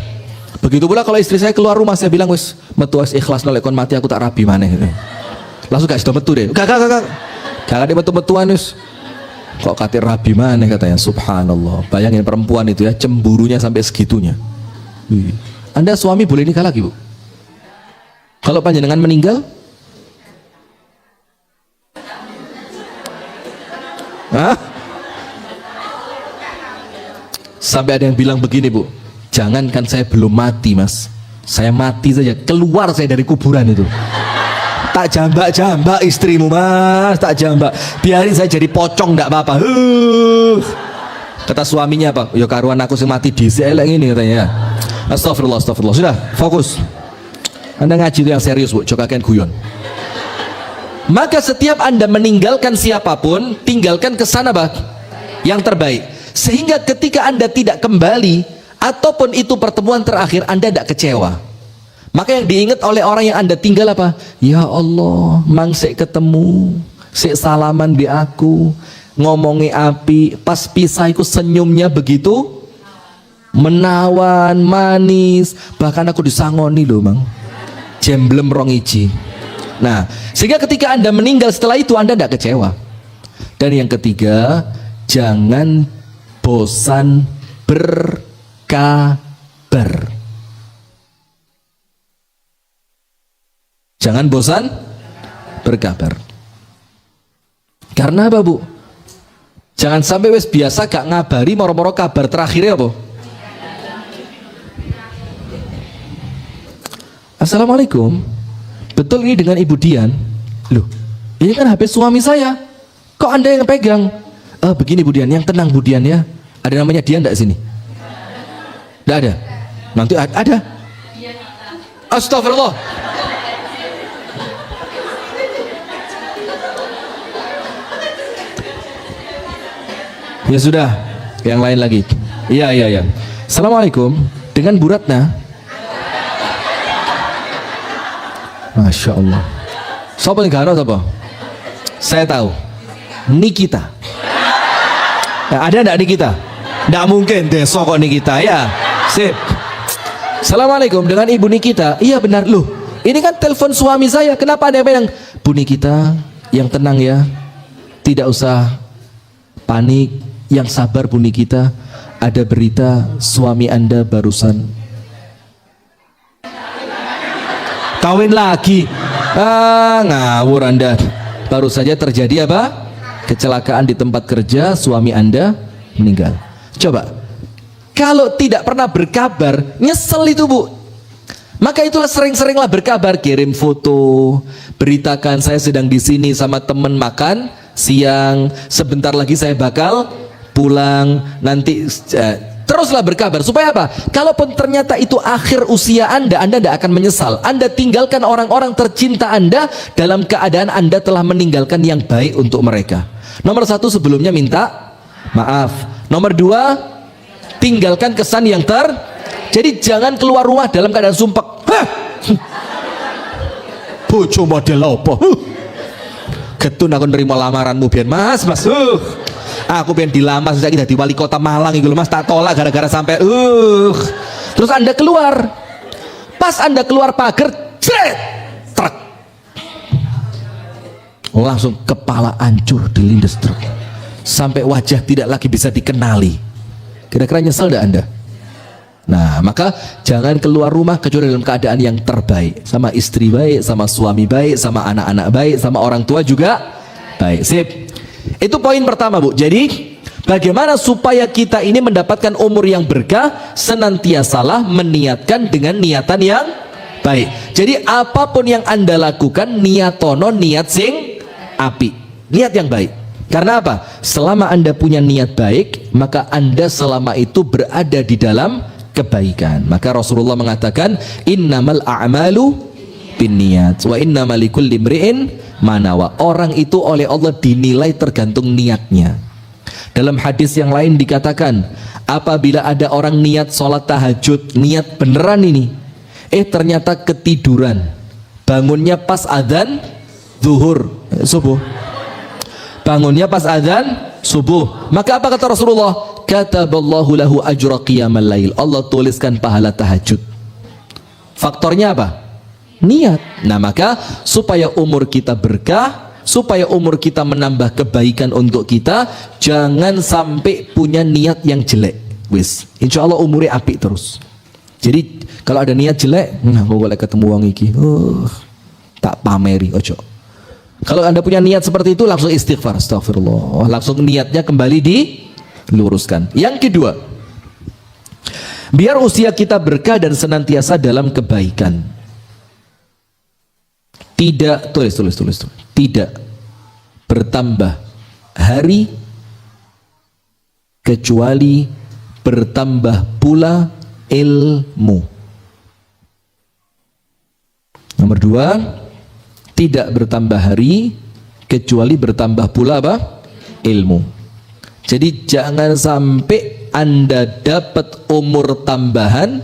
Begitu pula kalau istri saya keluar rumah, saya bilang wis metu wis ikhlas nolak kon mati aku tak rabi mana gitu. Langsung gak sudah metu deh. Kakak dia metu-metuan wis. Kok kate rabi mana katanya, subhanallah. Bayangin perempuan itu ya, cemburunya sampai segitunya. Anda suami boleh nikah lagi, Bu? Kalau panjenengan meninggal? Hah? Sampai ada yang bilang begini, Bu, jangankan saya belum mati, Mas, saya mati saja, keluar saya dari kuburan itu, tak jambak-jambak istrimu, Mas, tak jambak, biarin saya jadi pocong, enggak apa-apa. Kata suaminya apa? Ya karuan aku sing mati dhisik elek ini katanya. Astagfirullah, astagfirullah. Sudah, fokus. Anda ngaji itu yang serius, Bu, coba kalian guyon. Maka setiap Anda meninggalkan siapapun, tinggalkan kesan apa? Yang terbaik. Sehingga ketika Anda tidak kembali, ataupun itu pertemuan terakhir, Anda tidak kecewa. Maka yang diingat oleh orang yang Anda tinggal apa? Ya Allah, mang sik ketemu, sik salaman di aku, ngomongi api, pas pisah iku senyumnya begitu menawan, manis, bahkan aku disangoni loh, Mang. Jemblem rong iji. Nah, sehingga ketika Anda meninggal setelah itu Anda tidak kecewa. Dan yang ketiga, jangan bosan berkabar. Jangan bosan berkabar. Karena apa, Bu? Jangan sampai wis biasa gak ngabari, moro-moro kabar terakhirnya apa? Assalamualaikum. Betul ini dengan Ibu Dian? Loh, ini kan HP suami saya. Kok Anda yang pegang? Begini Bu Dian, yang tenang Bu Dian ya. Ada namanya Dian enggak sini? Enggak ada? Nanti ada? Astagfirullah. Ya sudah, yang lain lagi. Iya. Assalamualaikum, dengan Bu Ratna. Masya Allah. Siapa nih Garo siapa? Saya tahu. Nikita. Nah, ada enggak Nikita? Enggak mungkin deso kok Nikita ya. Sip. Assalamualaikum, dengan Ibu Nikita. Iya benar. Loh, ini kan telepon suami saya. Kenapa ada yang Bu Nikita, yang tenang ya. Tidak usah panik, yang sabar Bu Nikita. Ada berita suami Anda barusan kawin lagi. Ngawur Anda. Baru saja terjadi apa? Kecelakaan di tempat kerja, suami Anda meninggal. Coba, kalau tidak pernah berkabar, nyesel itu Bu. Maka itulah sering-seringlah berkabar, kirim foto, beritakan saya sedang di sini sama teman makan siang, sebentar lagi saya bakal pulang, nanti teruslah berkabar. Supaya apa? Kalaupun ternyata itu akhir usia Anda tidak akan menyesal. Anda tinggalkan orang-orang tercinta Anda dalam keadaan Anda telah meninggalkan yang baik untuk mereka. Nomor satu, sebelumnya minta maaf. Nomor dua, tinggalkan kesan yang jadi jangan keluar rumah dalam keadaan sumpek. Bojo model apa? Getun aku nerima lamaranmu biar Mas. Aku pengen dilamar saya jadi wali kota Malang itu Mas, tak tolak gara-gara sampai terus Anda keluar. Pas Anda keluar pagar, truk. Langsung kepala hancur dilindas truk. Sampai wajah tidak lagi bisa dikenali. Kira-kira nyesel enggak Anda? Nah, maka jangan keluar rumah kecuali dalam keadaan yang terbaik. Sama istri baik, sama suami baik, sama anak-anak baik, sama orang tua juga baik. Sip. Itu poin pertama Bu. Jadi bagaimana supaya kita ini mendapatkan umur yang berkah, senantiasalah meniatkan dengan niatan yang baik. Jadi apapun yang Anda lakukan, niatono niat sing api, niat yang baik. Karena apa? Selama Anda punya niat baik, maka Anda selama itu berada di dalam kebaikan. Maka Rasulullah mengatakan, innamal a'malu binniyat wa innamal likulli imri'in manawa. Orang itu oleh Allah dinilai tergantung niatnya. Dalam hadis yang lain dikatakan, apabila ada orang niat sholat tahajud, niat beneran ini, ternyata ketiduran, bangunnya pas adzan zuhur, subuh, bangunnya pas adzan subuh, maka apa kata Rasulullah? Kataballahu lahu ajra qiyamal lail. Allah tuliskan pahala tahajud. Faktornya apa? Niat. Nah, maka supaya umur kita berkah, Supaya umur kita menambah kebaikan untuk kita, jangan sampai punya niat yang jelek. Wis, insya Allah umurnya apik terus. Jadi kalau ada niat jelek, mau boleh ketemu wong iki, tak pameri, ojo. Kalau Anda punya niat seperti itu, langsung istighfar, astagfirullah, langsung niatnya kembali diluruskan. Yang kedua, biar usia kita berkah dan senantiasa dalam kebaikan. Tidak, tulis. Tidak bertambah hari kecuali bertambah pula ilmu. Nomor dua, tidak bertambah hari kecuali bertambah pula apa? Ilmu. Jadi jangan sampai Anda dapat umur tambahan,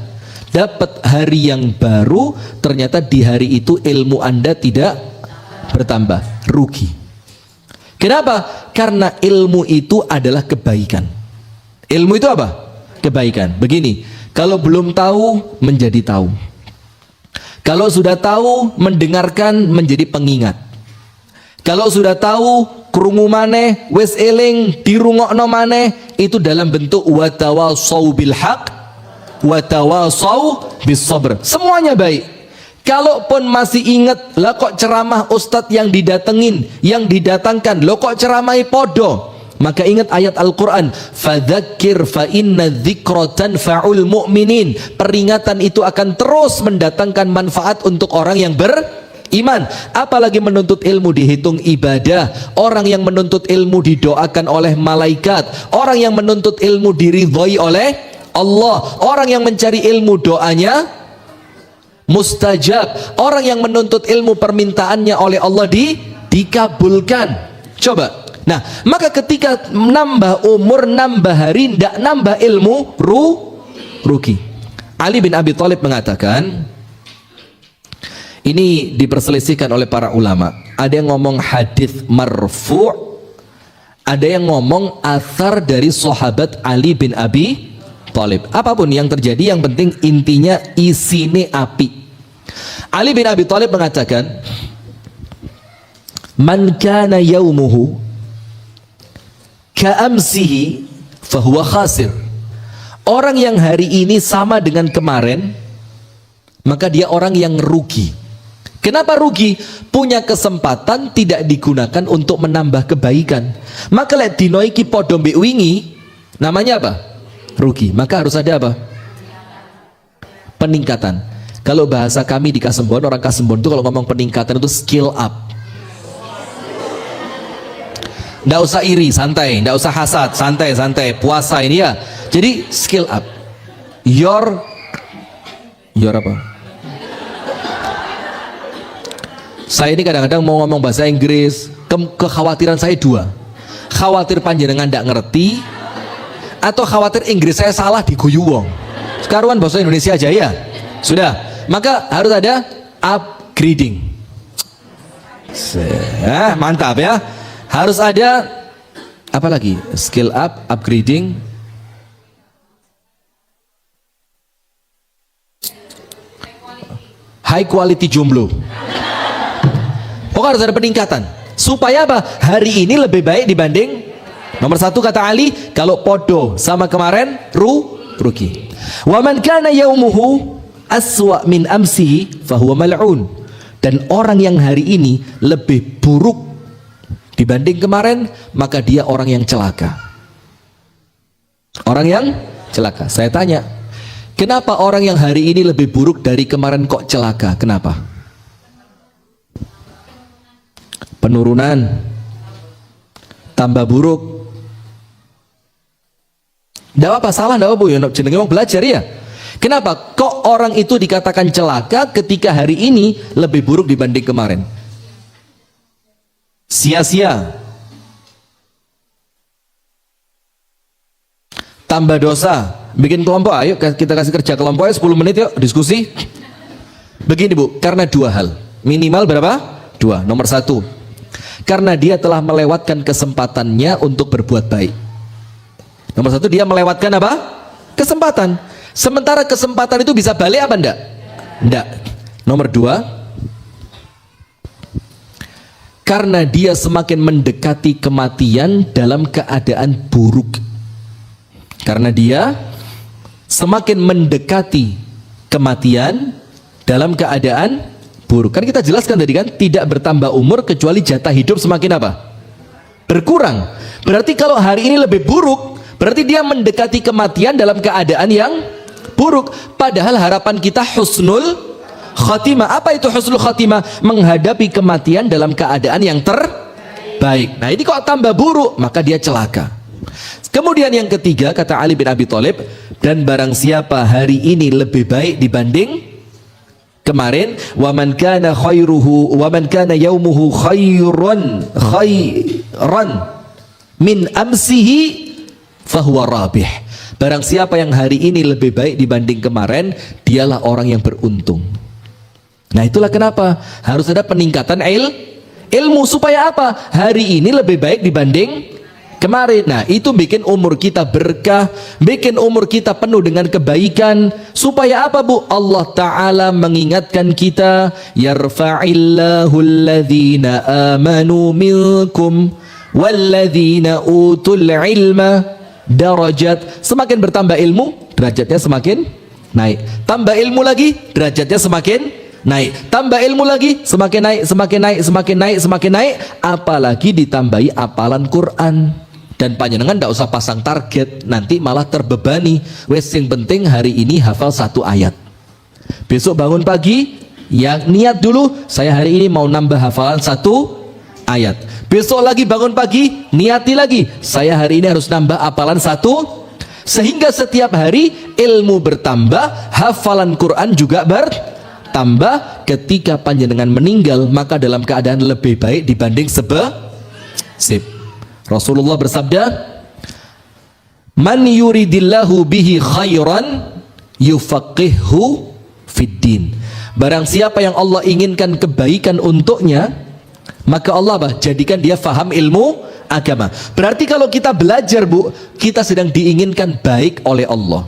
dapat hari yang baru, ternyata di hari itu ilmu Anda tidak bertambah, rugi. Kenapa? Karena ilmu itu adalah kebaikan. Ilmu itu apa? Kebaikan. Begini, kalau belum tahu menjadi tahu. Kalau sudah tahu, mendengarkan menjadi pengingat. Kalau sudah tahu, krungu maneh, wis eling, dirungokno maneh, itu dalam bentuk watawasau bil haq, watawasau bis sabr. Semuanya baik. Kalaupun masih ingat, lah kok ceramah ustadz yang didatengin, yang didatangkan, lo kok ceramai podo, maka ingat ayat Al-Quran, fadzakir fa inna dzikratan fa'ul mu'minin. Peringatan itu akan terus mendatangkan manfaat untuk orang yang beriman. Apalagi menuntut ilmu dihitung ibadah. Orang yang menuntut ilmu didoakan oleh malaikat. Orang yang menuntut ilmu diridhoi oleh Allah. Orang yang mencari ilmu doanya mustajab. Orang yang menuntut ilmu permintaannya oleh Allah dikabulkan. Coba. Nah, maka ketika nambah umur, nambah hari, tidak nambah ilmu, rugi. Ali bin Abi Thalib mengatakan, ini diperselisihkan oleh para ulama. Ada yang ngomong hadis marfu', ada yang ngomong athar dari sahabat Ali bin Abi Thalib. Apapun yang terjadi, yang penting intinya isine api. Ali bin Abi Thalib mengatakan, man kana yaumuhu ka'amsihi fahuwa khasir. Orang yang hari ini sama dengan kemarin, maka dia orang yang rugi. Kenapa rugi? Punya kesempatan tidak digunakan untuk menambah kebaikan. Maka lek dino iki padha mbek wingi, namanya apa? Rugi. Maka harus ada apa? Peningkatan. Kalau bahasa kami di Kasembon, orang Kasembon itu kalau ngomong peningkatan itu skill up. Nggak usah iri, santai. Nggak usah hasad, santai. Puasa ini ya. Jadi skill up. Your apa? Saya ini kadang-kadang mau ngomong bahasa Inggris, kekhawatiran saya dua. Khawatir panjenengan nggak ngerti, atau khawatir Inggris saya salah diguyu wong. Sekarang bahasa Indonesia aja ya. Sudah. Maka harus ada upgrading. Mantap ya. Harus ada apa lagi? Skill up, upgrading, high quality jomblo. Pokoknya harus ada peningkatan. Supaya apa? Hari ini lebih baik dibanding nomor satu kata Ali, kalau podo sama kemarin rugi. Wa man kana yaumuhu aswa min amsihi fahuwa mal'un. Dan orang yang hari ini lebih buruk dibanding kemarin, maka dia orang yang celaka. Orang yang celaka. Saya tanya, kenapa orang yang hari ini lebih buruk dari kemarin kok celaka? Kenapa? Penurunan, tambah buruk. Tidak apa salah, tidak apa bu. Jenenge mau belajar ya. Kenapa? Kok orang itu dikatakan celaka ketika hari ini lebih buruk dibanding kemarin? Sia-sia, tambah dosa, bikin kelompok. Ayo kita kasih kerja kelompoknya 10 menit yuk diskusi. Begini bu, karena dua hal, minimal berapa? Dua. Nomor satu, karena dia telah melewatkan kesempatannya untuk berbuat baik. Nomor satu, dia melewatkan apa? Kesempatan. Sementara kesempatan itu bisa balik apa enggak? Enggak. Nomor dua, Karena dia semakin mendekati kematian dalam keadaan buruk. Karena dia semakin mendekati kematian dalam keadaan buruk. Kan kita jelaskan tadi kan, tidak bertambah umur kecuali jatah hidup semakin apa? Berkurang. Berarti kalau hari ini lebih buruk, berarti dia mendekati kematian dalam keadaan yang buruk. Padahal harapan kita husnul khatimah. Apa itu husnul khatimah? Menghadapi kematian dalam keadaan yang terbaik. Nah ini kok tambah buruk, maka dia celaka. Kemudian yang ketiga, kata Ali bin Abi Thalib, dan barang siapa hari ini lebih baik dibanding kemarin, wa man kana khairuhu wa man kana yaumuhu khairan min amsihi fahuwa rabih. Barang siapa yang hari ini lebih baik dibanding kemarin, dialah orang yang beruntung. Nah itulah kenapa harus ada peningkatan ilmu, supaya apa? Hari ini lebih baik dibanding kemarin. Nah itu bikin umur kita berkah, bikin umur kita penuh dengan kebaikan. Supaya apa Bu? Allah Ta'ala mengingatkan kita, yarfa'illahu alladhina amanu minkum walladhina utul ilma darajat. Semakin bertambah ilmu, derajatnya semakin naik. Tambah ilmu lagi, derajatnya semakin naik. Tambah ilmu lagi, semakin naik, semakin naik, semakin naik, semakin naik. Apalagi ditambahi hafalan Quran. Dan panjenengan tidak usah pasang target, nanti malah terbebani. Wes yang penting hari ini hafal 1 ayat. Besok bangun pagi, ya niat dulu, saya hari ini mau nambah hafalan 1 ayat. Besok lagi bangun pagi, niati lagi, saya hari ini harus nambah hafalan 1. Sehingga setiap hari ilmu bertambah, hafalan Quran juga bertambah. Ketika panjenengan meninggal, maka dalam keadaan lebih baik dibanding sip. Rasulullah bersabda, man yuridillahu bihi khairan yufaqihhu fiddin. Barang siapa yang Allah inginkan kebaikan untuknya, maka Allah jadikan dia faham ilmu agama. Berarti kalau kita belajar Bu, kita sedang diinginkan baik oleh Allah.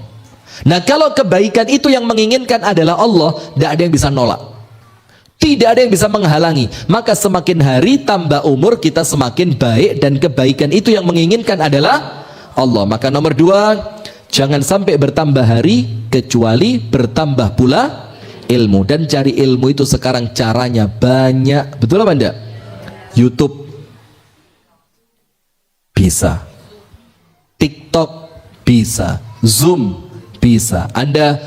Nah kalau kebaikan itu yang menginginkan adalah Allah, tidak ada yang bisa nolak, tidak ada yang bisa menghalangi. Maka semakin hari tambah umur kita semakin baik, dan kebaikan itu yang menginginkan adalah Allah. Maka nomor 2, jangan sampai bertambah hari kecuali bertambah pula ilmu. Dan cari ilmu itu sekarang caranya banyak, betul apa enggak? YouTube bisa, TikTok bisa, Zoom bisa, Anda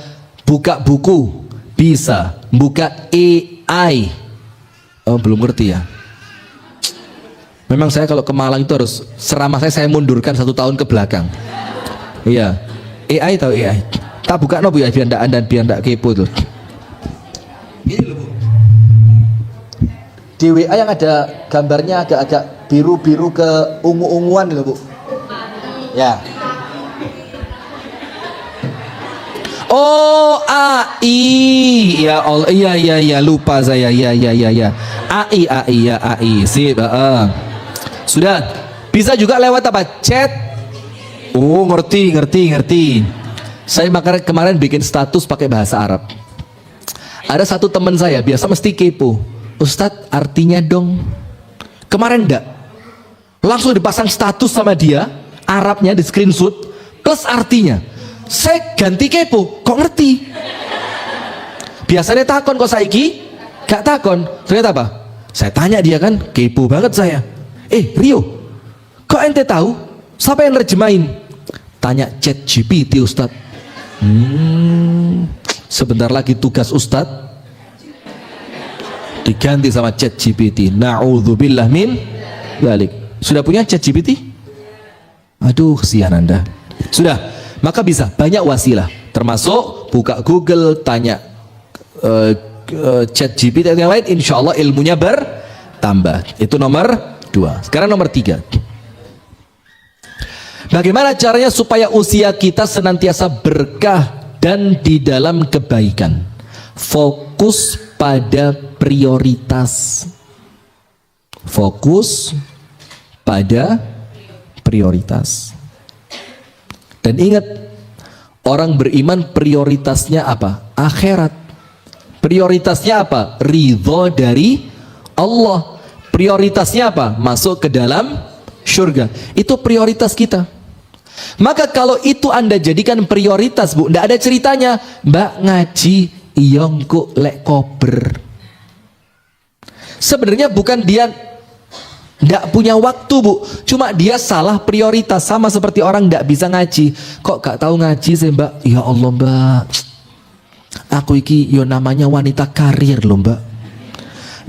buka buku bisa, buka AI. Oh belum ngerti ya. Memang saya kalau ke Malang itu harus ceramah saya mundurkan 1 tahun ke belakang. Iya, AI tahu AI. Tak buka no Bu ya, biar ndak kepo tuh. Gini loh Bu, di WA yang ada gambarnya agak-agak biru-biru ke ungu-unguan loh Bu. Ya. Oh AI, ya Allah, iya lupa saya, ya AI ya AI, sip. Sudah bisa juga lewat apa? Chat. Oh ngerti. Saya kemarin bikin status pakai bahasa Arab. Ada satu teman saya biasa mesti kepo, Ustadz artinya dong. Kemarin enggak, langsung dipasang status sama dia, Arabnya di screenshot plus artinya. Saya ganti kepo, kok ngerti? Biasanya takon, kok saiki gak takon. Ternyata apa? Saya tanya dia kan, kepo banget saya. Rio, kok ente tahu? Siapa yang nerjemahin? Tanya ChatGPT Ustadz. Sebentar lagi tugas Ustadz diganti sama ChatGPT. Na'udzubillah min dzalik. Sudah punya ChatGPT? Aduh, kesian Anda. Sudah. Maka bisa banyak wasilah, termasuk buka Google, tanya ChatGPT dan yang lain, insya Allah ilmunya bertambah. Itu nomor 2. Sekarang nomor 3. Bagaimana caranya supaya usia kita senantiasa berkah dan di dalam kebaikan? Fokus pada prioritas. Fokus pada prioritas. Dan ingat, orang beriman prioritasnya apa? Akhirat. Prioritasnya apa? Ridho dari Allah. Prioritasnya apa? Masuk ke dalam surga. Itu prioritas kita. Maka kalau itu Anda jadikan prioritas, Bu, tidak ada ceritanya Mbak ngaji iyongku lek kober. Sebenarnya bukan dia tidak punya waktu, Bu, cuma dia salah prioritas. Sama seperti orang tidak bisa ngaji. Kok gak tahu ngaji sih, Mbak? Ya Allah, Mbak, aku iki yo namanya wanita karir loh, Mbak.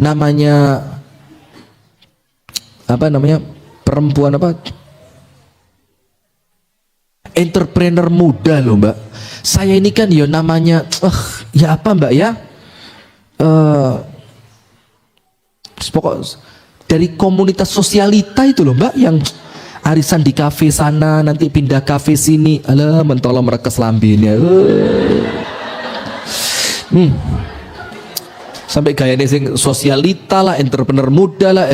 Namanya apa namanya? Perempuan apa? Entrepreneur muda loh, Mbak. Saya ini kan ya namanya ya apa, Mbak ya? Pokok dari komunitas sosialita itu loh, Mbak, yang arisan di kafe sana nanti pindah kafe sini. Alah, mentolo merekes lambinnya. Sampai gayanya sing sosialita lah, entrepreneur muda lah.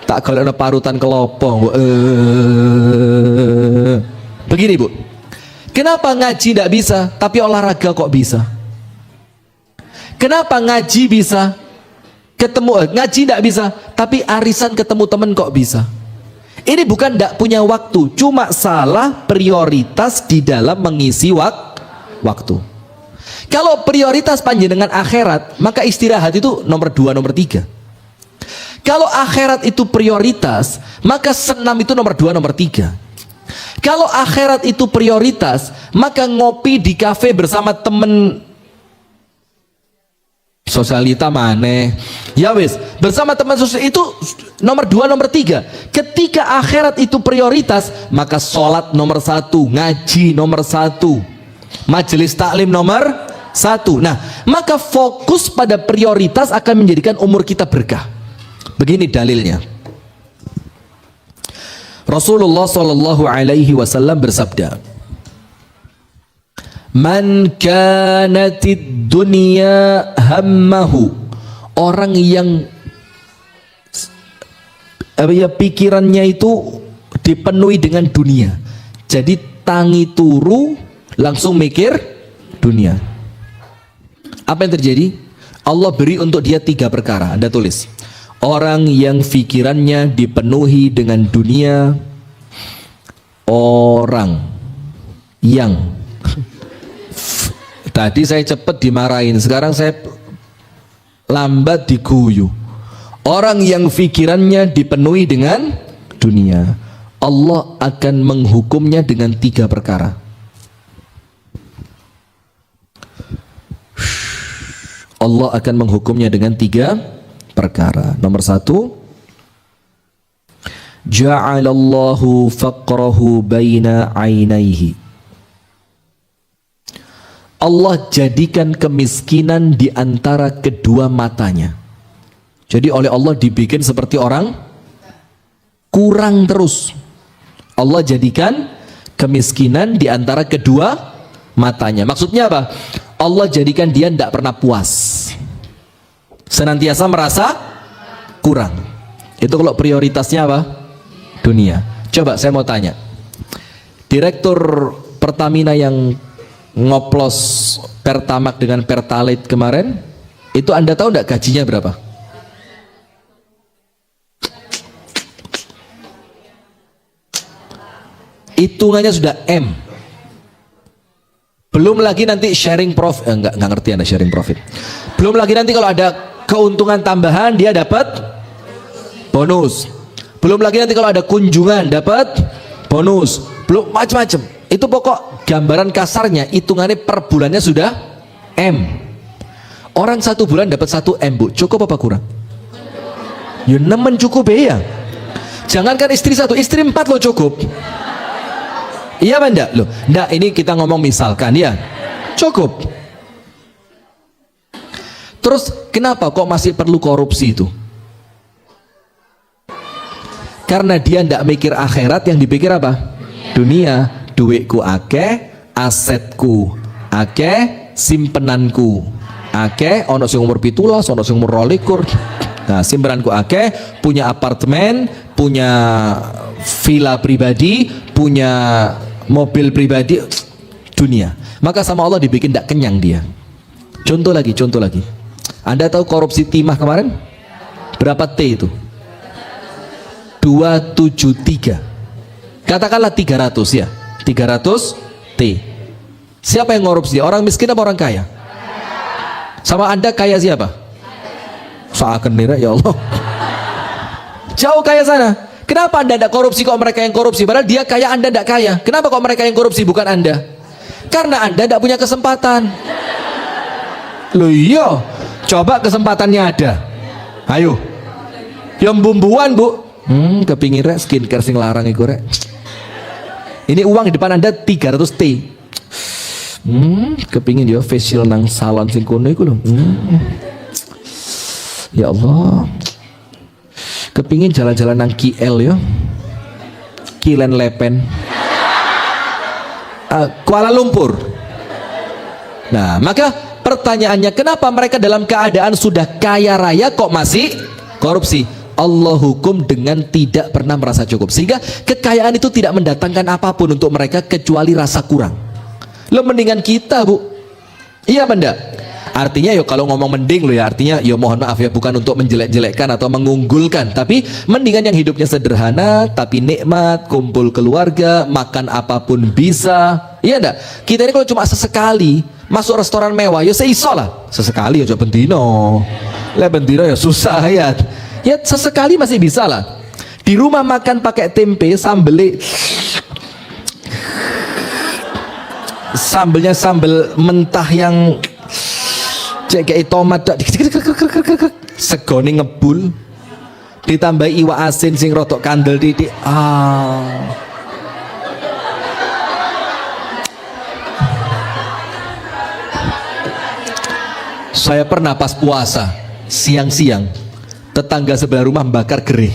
Tak kalau ada parutan kelopong. Begini, Bu, kenapa ngaji tidak bisa tapi olahraga kok bisa? Kenapa ngaji bisa ketemu ngaji tidak bisa tapi arisan ketemu temen kok bisa? Ini bukan tidak punya waktu, cuma salah prioritas di dalam mengisi waktu. Kalau prioritas panjenengan akhirat, maka istirahat itu nomor 2, nomor 3. Kalau akhirat itu prioritas, maka senam itu nomor 2, nomor 3. Kalau akhirat itu prioritas, maka ngopi di kafe bersama temen sosialita maneh. Ya wis, bersama teman sosial itu nomor 2, nomor 3. Ketika akhirat itu prioritas, maka sholat nomor 1, ngaji nomor 1, majelis taklim nomor 1. Nah, maka fokus pada prioritas akan menjadikan umur kita berkah. Begini dalilnya. Rasulullah Shallallahu Alaihi Wasallam bersabda, "Man kanatid dunya hammahu." Orang yang pikirannya itu dipenuhi dengan dunia. Jadi tangi turu langsung mikir dunia. Apa yang terjadi? Allah beri untuk dia 3 perkara. Anda tulis. Orang yang pikirannya dipenuhi dengan dunia, orang yang tadi saya cepat dimarahin, sekarang saya lambat diguyu. Orang yang pikirannya dipenuhi dengan dunia, Allah akan menghukumnya dengan 3 perkara. Allah akan menghukumnya dengan 3 perkara. Nomor 1, ja'alallahu faqrahu baina ainaihi. Allah jadikan kemiskinan di antara kedua matanya. Jadi oleh Allah dibikin seperti orang kurang terus. Allah jadikan kemiskinan di antara kedua matanya. Maksudnya apa? Allah jadikan dia tidak pernah puas, senantiasa merasa kurang. Itu kalau prioritasnya apa? Dunia. Coba saya mau tanya, Direktur Pertamina yang ngoplos Pertamax dengan Pertalite kemarin, itu Anda tahu enggak gajinya berapa? Hitungannya sudah M. Belum lagi nanti sharing profit, enggak ngerti Anda sharing profit. Belum lagi nanti kalau ada keuntungan tambahan dia dapat bonus. Belum lagi nanti kalau ada kunjungan dapat bonus. Belum macam-macam. Itu pokok gambaran kasarnya, hitungannya per bulannya sudah M. Orang 1 bulan dapat 1 M, Bu. Cukup apa kurang? Ya nemen cukup ya. Jangankan istri 1, istri 4 lo cukup. Iya apa enggak? Loh, enggak, ini kita ngomong misalkan ya. Cukup. Terus kenapa kok masih perlu korupsi itu? Karena dia enggak mikir akhirat, yang dipikir apa? Dunia. Duitku akeh, asetku akeh, simpenanku akeh, ono sing umur 17, ono sing umur 22. Nah, simpenanku akeh, punya apartemen, punya villa pribadi, punya mobil pribadi, dunia. Maka sama Allah dibikin tidak kenyang dia. Contoh lagi. Anda tahu korupsi timah kemarin? Berapa T itu? 273. Katakanlah 300 ya. 300 T. Siapa yang korupsi? Orang miskin apa orang kaya? Sama Anda kaya siapa? Seakan nira ya Allah. Jauh kaya sana. Kenapa Anda tidak korupsi kok mereka yang korupsi? Padahal dia kaya, Anda tidak kaya. Kenapa kok mereka yang korupsi bukan Anda? Karena Anda tidak punya kesempatan. Loh iya, coba kesempatannya ada. Ayo. Yang bumbuan bu. Kepingin rek skincare sing larang iku rek. Ini uang di depan Anda 300 T. Kepingin ya facial nang salon sing kono iku lho. Ya Allah. Kepingin jalan-jalan nang KL ya. Kilen Lepen. Kuala Lumpur. Nah, maka pertanyaannya, kenapa mereka dalam keadaan sudah kaya raya kok masih korupsi? Allah hukum dengan tidak pernah merasa cukup, sehingga kekayaan itu tidak mendatangkan apapun untuk mereka kecuali rasa kurang. Lo mendingan kita bu, iya benda. Artinya yo kalau ngomong mending lo ya, artinya yo mohon maaf ya, bukan untuk menjelek-jelekkan atau mengunggulkan, tapi mendingan yang hidupnya sederhana tapi nikmat, kumpul keluarga, makan apapun bisa. Iya enggak? Kita ini kalau cuma sesekali masuk restoran mewah, ya seiso lah. Sesekali ya coba bentino. Lah bentino ya susah ya. Ya sesekali masih bisa lah. Di rumah makan pakai tempe, sambelnya sambel mentah yang kayak tomat, segone ngebul, ditambah iwak asin sing rotok kandel titik. Saya pernah pas puasa siang-siang, tetangga sebelah rumah membakar gereh.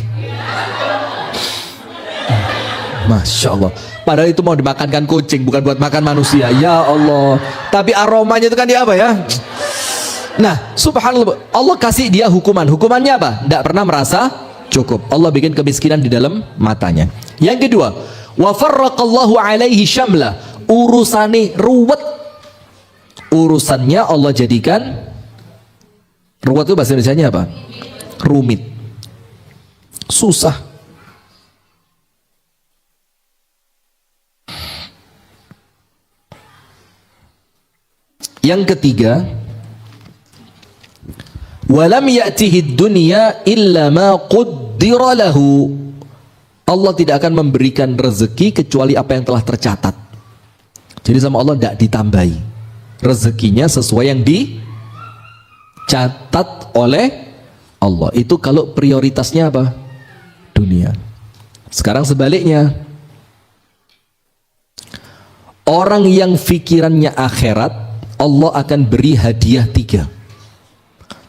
Masya Allah. Padahal itu mau dimakankan kucing, bukan buat makan manusia. Ya Allah. Tapi aromanya itu kan dia apa ya? Nah, subhanallah, Allah kasih dia hukuman. Hukumannya apa? Tidak pernah merasa cukup. Allah bikin kemiskinan di dalam matanya. Yang kedua, wa farraqallahu alaihi syamla. Urusane ruwet. Urusannya Allah jadikan ruwet itu bahasa Indonesianya apa? Rumit. Susah. Yang ketiga, walam ya'tihi dunya illa ma quddira lahu. Allah tidak akan memberikan rezeki kecuali apa yang telah tercatat. Jadi sama Allah tidak ditambahi. Rezekinya sesuai yang dicatat oleh Allah. Itu kalau prioritasnya apa? Dunia. Sekarang sebaliknya, orang yang fikirannya akhirat, Allah akan beri hadiah 3.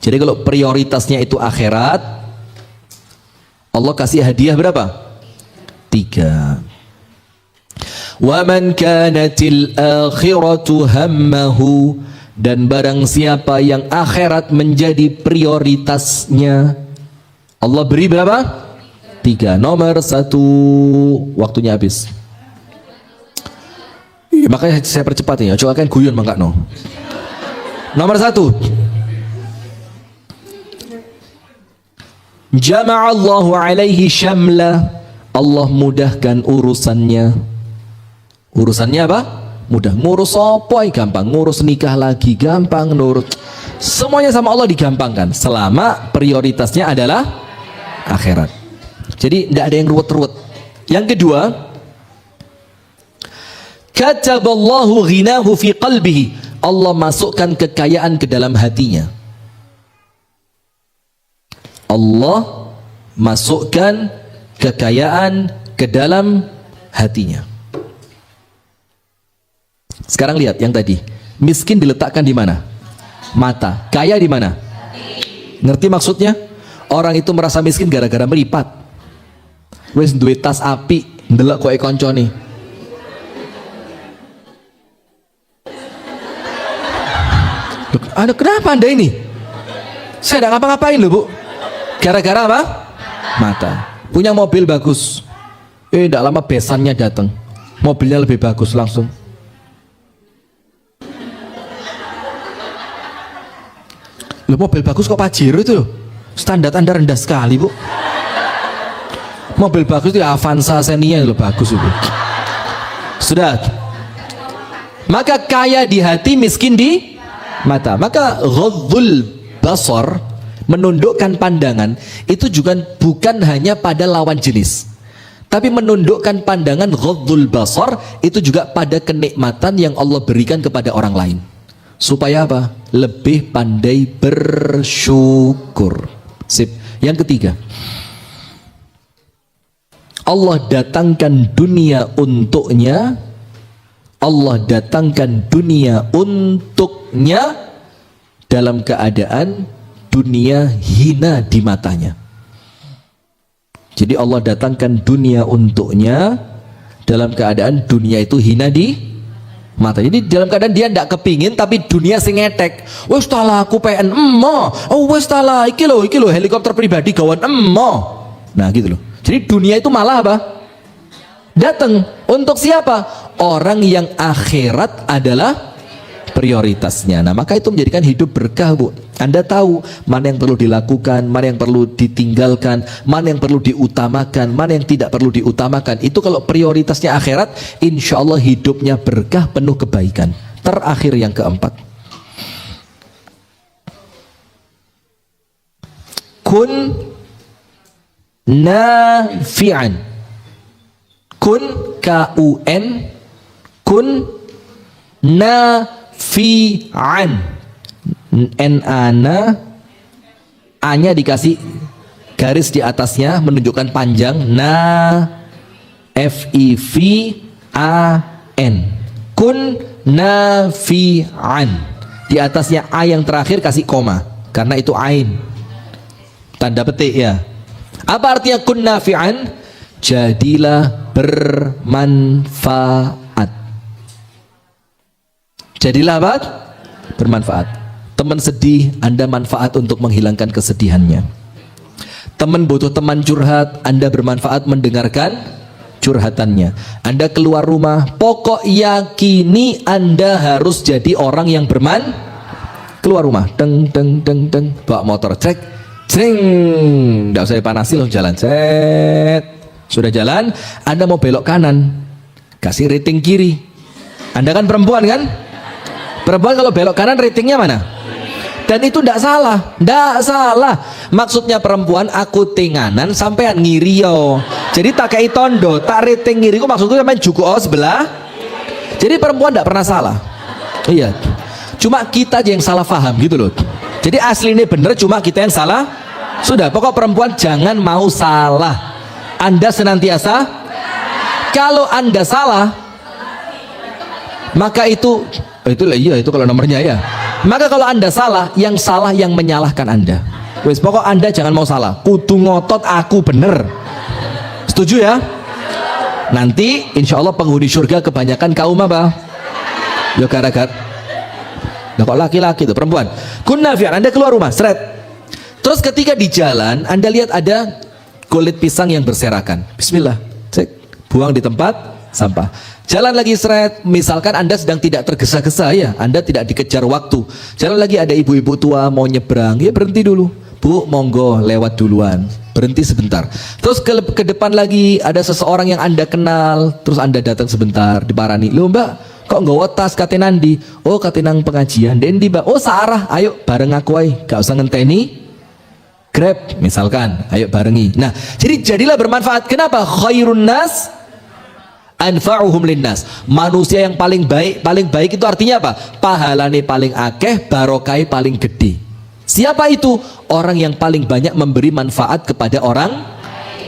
Jadi kalau prioritasnya itu akhirat, Allah kasih hadiah berapa? 3. Wa man kanatil akhiratu hammahu, dan barang siapa yang akhirat menjadi prioritasnya, Allah beri berapa? 3. Nomor 1, waktunya habis. Makanya saya percepat ya, coba kan guyon mangga no. Nomor 1, jama'allahu alaihi syamla. Allah mudahkan urusannya. Urusannya apa? Mudah. Ngurus apa gampang, ngurus nikah lagi gampang, nurut semuanya sama Allah digampangkan selama prioritasnya adalah akhirat. Jadi tidak ada yang ruwet-ruwet. Yang kedua, kataballahu ghinahu fi qalbihi. Allah masukkan kekayaan ke dalam hatinya. Allah masukkan kekayaan ke dalam hatinya. Sekarang lihat yang tadi, miskin diletakkan di mana? Mata. Kaya di mana? Ngerti maksudnya? Orang itu merasa miskin gara-gara meripat. Wes duwe tas api, ndelok koe koncone. Aduh, kenapa Anda ini? Saya tidak ngapa-ngapain loh bu. Gara-gara apa? Mata. Punya mobil bagus, tidak lama besannya datang, mobilnya lebih bagus langsung. Loh, mobil bagus kok Pajero itu loh. Standar Anda rendah sekali, Bu. Mobil bagus itu Avanza Xenia loh, bagus itu. Sudah. Maka kaya di hati, miskin di mata. Maka ghaddul basar, menundukkan pandangan, itu juga bukan hanya pada lawan jenis, tapi menundukkan pandangan ghaddul basar itu juga pada kenikmatan yang Allah berikan kepada orang lain. Supaya apa? Lebih pandai bersyukur. Sip. Yang ketiga, Allah datangkan dunia untuknya. Allah datangkan dunia untuknya dalam keadaan dunia hina di matanya. Jadi Allah datangkan dunia untuknya dalam keadaan dunia itu hina di mata. Jadi dalam keadaan dia tidak kepingin, tapi dunia sing ngetek. Wes tala aku PN emmo. Oh wes tala iki lo helikopter pribadi gawan emmo. Nah gitu loh. Jadi dunia itu malah apa? Datang untuk siapa? Orang yang akhirat adalah prioritasnya. Nah maka itu menjadikan hidup berkah, Bu. Anda tahu mana yang perlu dilakukan, mana yang perlu ditinggalkan, mana yang perlu diutamakan, mana yang tidak perlu diutamakan. Itu kalau prioritasnya akhirat, insya Allah hidupnya berkah, penuh kebaikan. Terakhir yang keempat, kun nafi'an. Kun, K-U-N, kun nafi'an. N-A-N-A, A-nya dikasih garis di atasnya menunjukkan panjang. Na, F-I-V-A-N. Kun nafi'an. Di atasnya A yang terakhir kasih koma, karena itu ain, tanda petik ya. Apa artinya kun nafi'an? Jadilah bermanfaat. Jadilah apa? Bermanfaat. Teman sedih, Anda manfaat untuk menghilangkan kesedihannya. Teman butuh teman curhat, Anda bermanfaat mendengarkan curhatannya. Anda keluar rumah, pokok yakini Anda harus jadi orang yang keluar rumah, bawa motor, cek, cering, nggak usah dipanasi loh, jalan, cet. Sudah jalan, Anda mau belok kanan, kasih rating kiri. Anda kan perempuan kan? Perempuan kalau belok kanan ratingnya mana? Dan itu tidak salah, tidak salah. Maksudnya perempuan aku tinganan sampean ngiri yo. Jadi tak kayak tondo, tak rating ngiri. Maksudnya sampean juku sebelah. Jadi perempuan tidak pernah salah. Iya. Cuma kita aja yang salah paham gitu loh. Jadi asli ini bener, cuma kita yang salah. Sudah, pokok perempuan jangan mau salah. Anda senantiasa, kalau Anda salah, maka itulah iya, itu kalau nomornya ya. Maka kalau Anda salah yang menyalahkan Anda. Wes pokok Anda jangan mau salah. Kudu ngotot aku bener. Setuju ya? Nanti insya Allah penghuni surga kebanyakan kaum apa? Ya gara-gara. Nah, kok laki-laki itu perempuan. Kun nafi'an, Anda keluar rumah, seret. Terus ketika di jalan Anda lihat ada kulit pisang yang berserakan. Bismillah, cek, buang di tempat sampah. Jalan lagi seret, misalkan Anda sedang tidak tergesa-gesa ya, Anda tidak dikejar waktu. Jalan lagi ada ibu-ibu tua mau nyebrang, ya berhenti dulu. Bu, monggo lewat duluan. Berhenti sebentar. Terus ke depan lagi ada seseorang yang Anda kenal, terus Anda datang sebentar, diparani. Loh Mbak, kok nggak tas kate nandi? Oh kate nang pengajian. Dendi Mbak. Oh searah, ayo bareng aku ae, gak usah ngenteni Grab misalkan, ayo barengi. Nah, jadi jadilah bermanfaat. Kenapa? Khairun nas anfa'uhum linnas. Manusia yang paling baik itu artinya apa? Pahalane paling akeh, barokai paling gede. Siapa itu? Orang yang paling banyak memberi manfaat kepada orang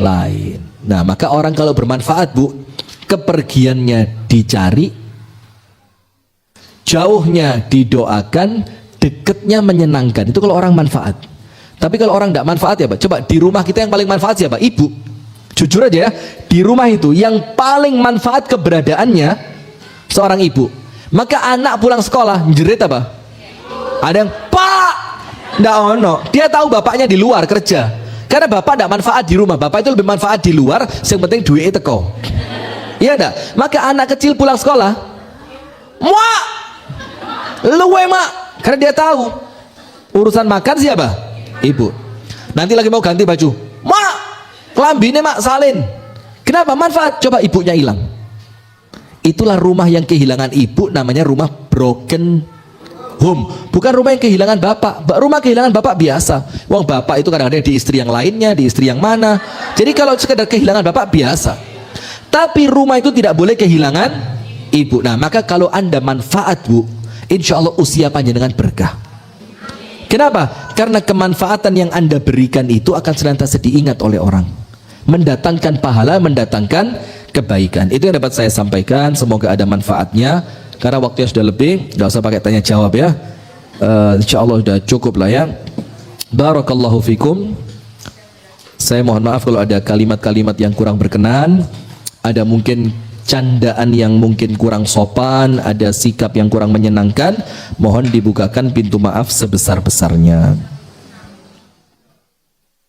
lain. Nah, maka orang kalau bermanfaat, Bu, kepergiannya dicari, jauhnya didoakan, deketnya menyenangkan. Itu kalau orang manfaat. Tapi kalau orang tidak manfaat ya Pak, coba di rumah kita yang paling manfaat siapa? Ibu. Jujur aja ya, di rumah itu yang paling manfaat keberadaannya seorang ibu. Maka anak pulang sekolah jerit apa? Ada yang Pak, ndak ono. Dia tahu bapaknya di luar kerja. Karena bapak tidak manfaat di rumah, bapak itu lebih manfaat di luar. Yang penting duitnya teko. Iya enggak? Maka anak kecil pulang sekolah, muak, luwe mak, karena dia tahu Urusan makan siapa? Ibu. Nanti lagi mau ganti baju, mak, kelambine mak salin. Kenapa? Manfaat. Coba ibunya hilang. Itulah rumah yang kehilangan ibu, namanya rumah broken home. Bukan rumah yang kehilangan bapak. Rumah kehilangan bapak biasa. Wong bapak itu kadang-kadang di istri yang lainnya, di istri yang mana. Jadi kalau sekedar kehilangan bapak biasa. Tapi rumah itu tidak boleh kehilangan ibu. Nah, maka kalau Anda manfaat, Bu, insya Allah usia panjang dengan berkah. Kenapa? Karena kemanfaatan yang Anda berikan itu akan senantiasa diingat oleh orang, mendatangkan pahala, mendatangkan kebaikan. Itu yang dapat saya sampaikan. Semoga ada manfaatnya. Karena waktunya sudah lebih, nggak usah pakai tanya jawab ya. Insya Allah sudah cukup lah ya. Barakallahu fikum. Saya mohon maaf kalau ada kalimat-kalimat yang kurang berkenan, ada mungkin candaan yang mungkin kurang sopan, ada sikap yang kurang menyenangkan. Mohon dibukakan pintu maaf sebesar-besarnya.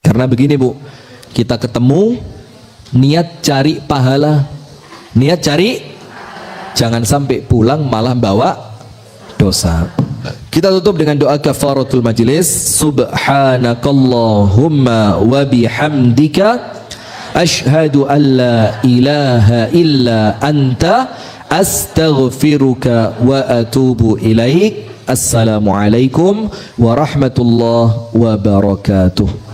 Karena begini Bu, kita ketemu niat cari pahala, niat cari, jangan sampai pulang malah bawa dosa. Kita tutup dengan doa kafaratul majlis. Subhanakallahumma wa bihamdika asyhadu an la ilaha illa anta astaghfiruka wa atubu ilaik. Assalamualaikum warahmatullahi wabarakatuh.